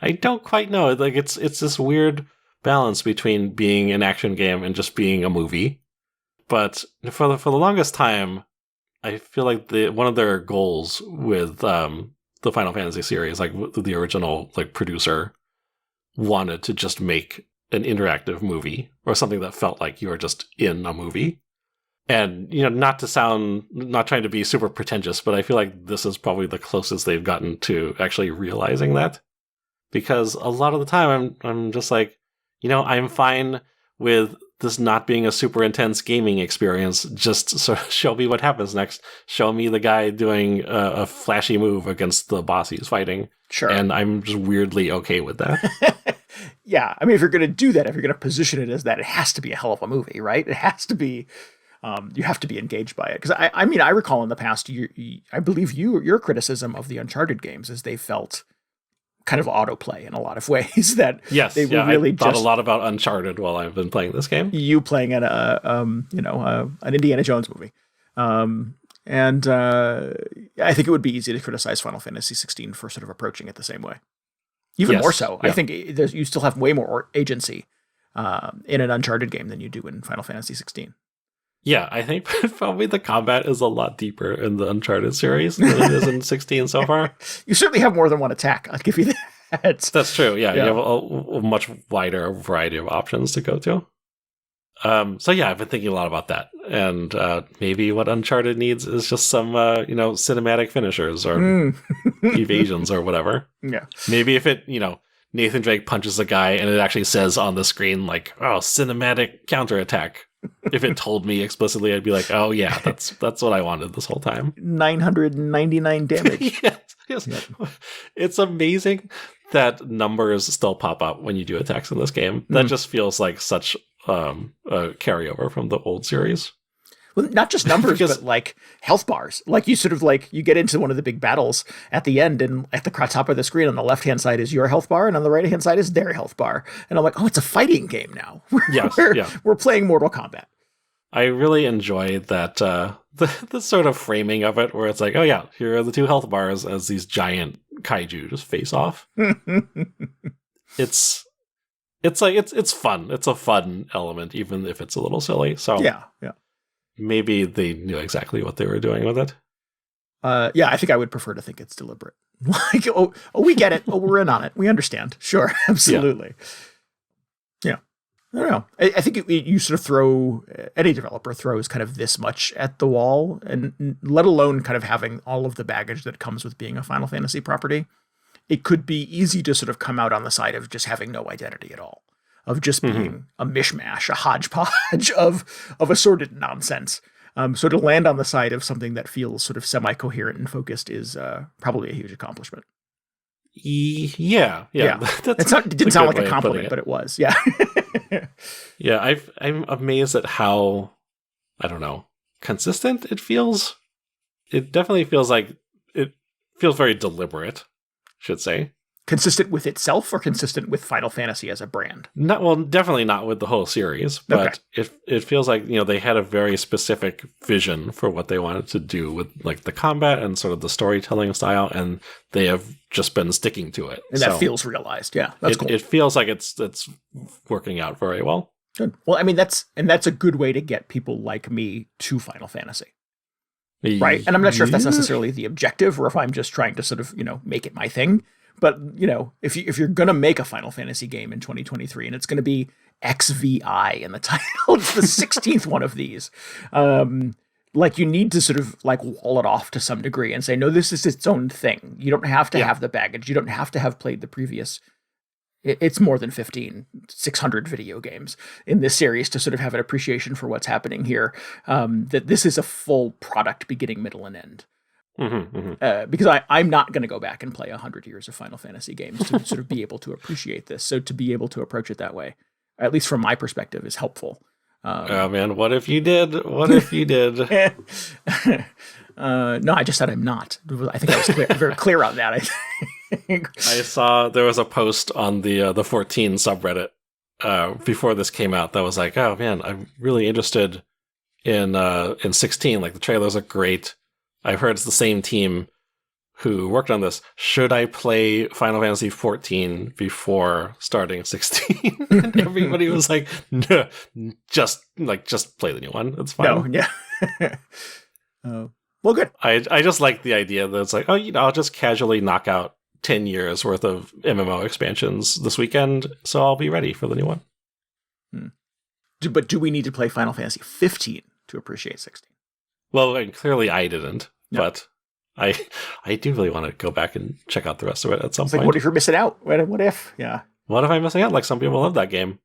B: I don't quite know. Like it's this weird balance between being an action game and just being a movie. But for the longest time, I feel like one of their goals with the Final Fantasy series, like the original like producer, wanted to just make an interactive movie or something that felt like you were just in a movie. And not trying to be super pretentious, but I feel like this is probably the closest they've gotten to actually realizing that. Because a lot of the time, I'm just like, I'm fine with this not being a super intense gaming experience. Just sort of show me what happens next. Show me the guy doing a flashy move against the boss he's fighting.
A: Sure.
B: And I'm just weirdly okay with that.
A: Yeah. I mean, if you're going to do that, if you're going to position it as that, it has to be a hell of a movie, right? It has to be, you have to be engaged by it. Because I recall in the past, I believe your criticism of the Uncharted games is they felt kind of autoplay in a lot of ways. That
B: Yes,
A: they were really
B: I thought a lot about Uncharted while I've been playing this game.
A: You playing an Indiana Jones movie. And I think it would be easy to criticize Final Fantasy XVI for sort of approaching it the same way. Even more so. Yeah. I think you still have way more agency in an Uncharted game than you do in Final Fantasy XVI.
B: Yeah, I think probably the combat is a lot deeper in the Uncharted series than it is in 16 so far.
A: You certainly have more than one attack. I'll give you that.
B: That's true. Yeah. You have a much wider variety of options to go to. So yeah, I've been thinking a lot about that, and maybe what Uncharted needs is just some cinematic finishers or evasions or whatever.
A: Yeah.
B: Maybe if it Nathan Drake punches a guy and it actually says on the screen like, "Oh, cinematic counterattack." If it told me explicitly, I'd be like, "Oh yeah, that's what I wanted this whole time."
A: 999 damage.
B: Yes. Yep. It's amazing that numbers still pop up when you do attacks in this game. That just feels like such a carryover from the old series.
A: Well, not just numbers, but like health bars. Like you sort of you get into one of the big battles at the end, and at the top of the screen on the left-hand side is your health bar, and on the right-hand side is their health bar. And I'm like, oh, it's a fighting game now. We're playing Mortal Kombat.
B: I really enjoy that the sort of framing of it, where it's like, oh yeah, here are the two health bars as these giant kaiju just face off. It's fun. It's a fun element, even if it's a little silly. So
A: yeah.
B: Maybe they knew exactly what they were doing with it.
A: Yeah, I think I would prefer to think it's deliberate. Like, oh, we get it. Oh, we're in on it. We understand. Sure, absolutely. Yeah. I don't know. I think you sort of throw, any developer throws kind of this much at the wall, and let alone kind of having all of the baggage that comes with being a Final Fantasy property. It could be easy to sort of come out on the side of just having no identity at all, of just being a mishmash, a hodgepodge of assorted nonsense. So to land on the side of something that feels sort of semi-coherent and focused is probably a huge accomplishment.
B: Yeah.
A: It didn't sound like a compliment, but it was. Yeah.
B: Yeah, I'm amazed at how, I don't know, consistent it feels. It definitely feels like it feels very deliberate, should say.
A: Consistent with itself or consistent with Final Fantasy as a brand?
B: Definitely not with the whole series, but it feels like, they had a very specific vision for what they wanted to do with like the combat and sort of the storytelling style, and they have just been sticking to it.
A: And that feels realized. Yeah, that's cool.
B: It feels like it's working out very well.
A: Good. Well, I mean, that's a good way to get people like me to Final Fantasy. Right? And I'm not sure if that's necessarily the objective or if I'm just trying to sort of, make it my thing. But, if you're going to make a Final Fantasy game in 2023 and it's going to be XVI in the title, it's the 16th one of these. You need to sort of wall it off to some degree and say, no, this is its own thing. You don't have to have the baggage. You don't have to have played the previous. It's more than 600 video games in this series to sort of have an appreciation for what's happening here. That this is a full product beginning, middle, and end. Because I'm not going to go back and play 100 years of Final Fantasy games to sort of be able to appreciate this. So to be able to approach it that way, at least from my perspective, is helpful.
B: Oh man, what if you did? What if you did?
A: No, I just said I'm not. I think I was very clear on that.
B: I saw there was a post on the 14 subreddit before this came out that was like, oh man, I'm really interested in 16. Like the trailers are great. I've heard it's the same team who worked on this. Should I play Final Fantasy 14 before starting 16? And everybody was like, no, just play the new one. It's fine.
A: No, yeah. Well, good.
B: I just like the idea that it's like, I'll just casually knock out 10 years worth of MMO expansions this weekend, so I'll be ready for the new one.
A: But do we need to play Final Fantasy 15 to appreciate 16?
B: Well, clearly I didn't, but I do really want to go back and check out the rest of it at some point.
A: What if you're missing out? What if? Yeah.
B: What if I'm missing out? Like some people love that game.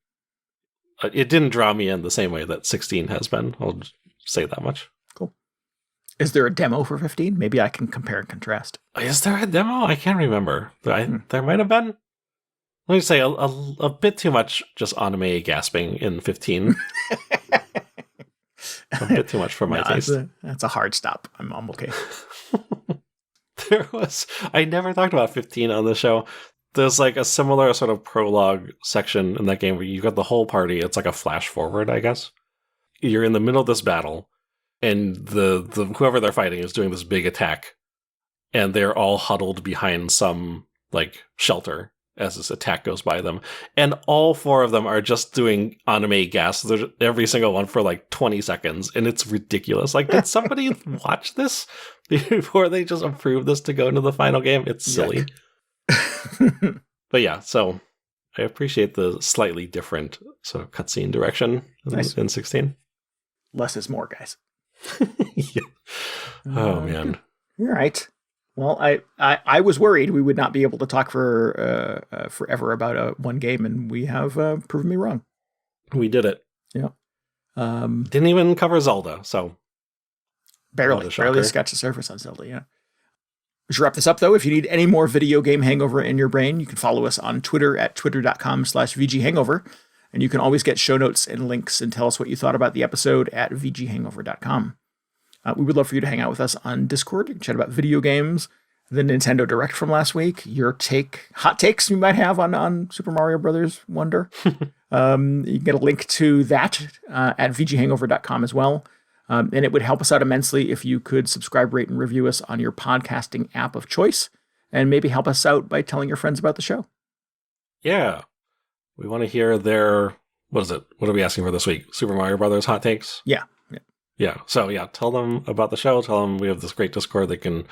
B: It didn't draw me in the same way that 16 has been. I'll say that much.
A: Cool. Is there a demo for 15? Maybe I can compare and contrast.
B: Is there a demo? I can't remember. There might have been. Let me say a bit too much just anime gasping in 15. A bit too much for my taste.
A: That's a hard stop. I'm okay.
B: I never talked about 15 on the show. there's like a similar sort of prologue section in that game where you've got the whole party. It's like a flash forward, I guess. You're in the middle of this battle, and the whoever they're fighting is doing this big attack, and they're all huddled behind some like shelter as this attack goes by them. And all 4 of them are just doing anime gas, every single one for like 20 seconds. And it's ridiculous. Like, did somebody watch this before they just approved this to go into the final game? It's silly. But yeah, so I appreciate the slightly different sort of cutscene direction in 16.
A: Less is more, guys.
B: Yeah. Oh, man.
A: All right. Well, I was worried we would not be able to talk for forever about one game, and we have proven me wrong.
B: We did it.
A: Yeah.
B: Didn't even cover Zelda, so
A: barely scratched the surface on Zelda. Yeah. We should wrap this up, though. If you need any more video game hangover in your brain, you can follow us on Twitter at twitter.com/VGHangover, and you can always get show notes and links and tell us what you thought about the episode at VGHangover.com. We would love for you to hang out with us on Discord. You can chat about video games, the Nintendo Direct from last week, your hot takes you might have on Super Mario Brothers Wonder. You can get a link to that at VGHangover.com as well. And it would help us out immensely if you could subscribe, rate, and review us on your podcasting app of choice, and maybe help us out by telling your friends about the show.
B: Yeah. We want to hear their, what is it? What are we asking for this week? Super Mario Brothers hot takes?
A: Yeah.
B: Yeah. So yeah, tell them about the show. Tell them we have this great Discord. They can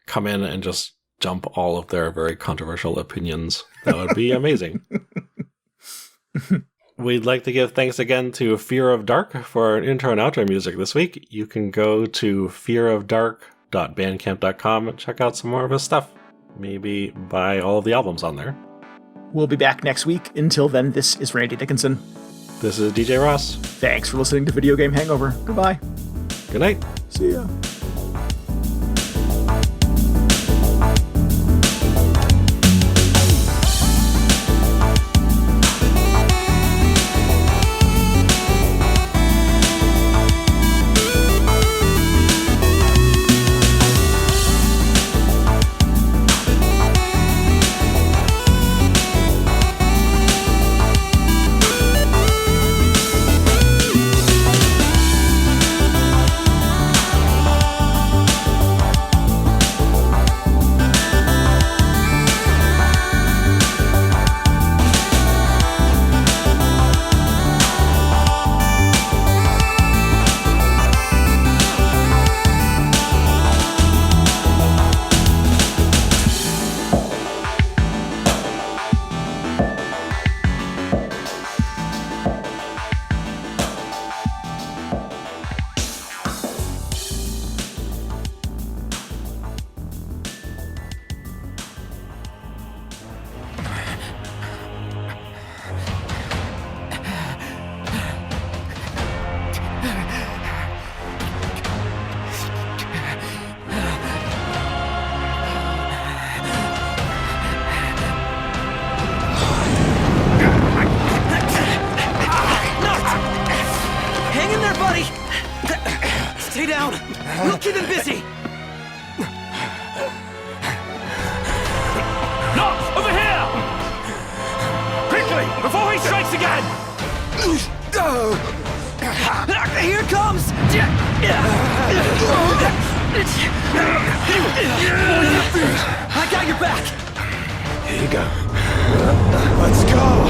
B: come in and just dump all of their very controversial opinions. That would be amazing. We'd like to give thanks again to Fear of Dark for our intro and outro music this week. You can go to fearofdark.bandcamp.com and check out some more of his stuff. Maybe buy all of the albums on there.
A: We'll be back next week. Until then, this is Randy Dickinson.
B: This is DJ Ross.
A: Thanks for listening to Video Game Hangover. Goodbye.
B: Good night.
A: See ya.
C: We'll keep him busy!
D: Knox, over here! Quickly, before he strikes again!
C: Here it comes! I got your back!
D: Here you go. Let's go!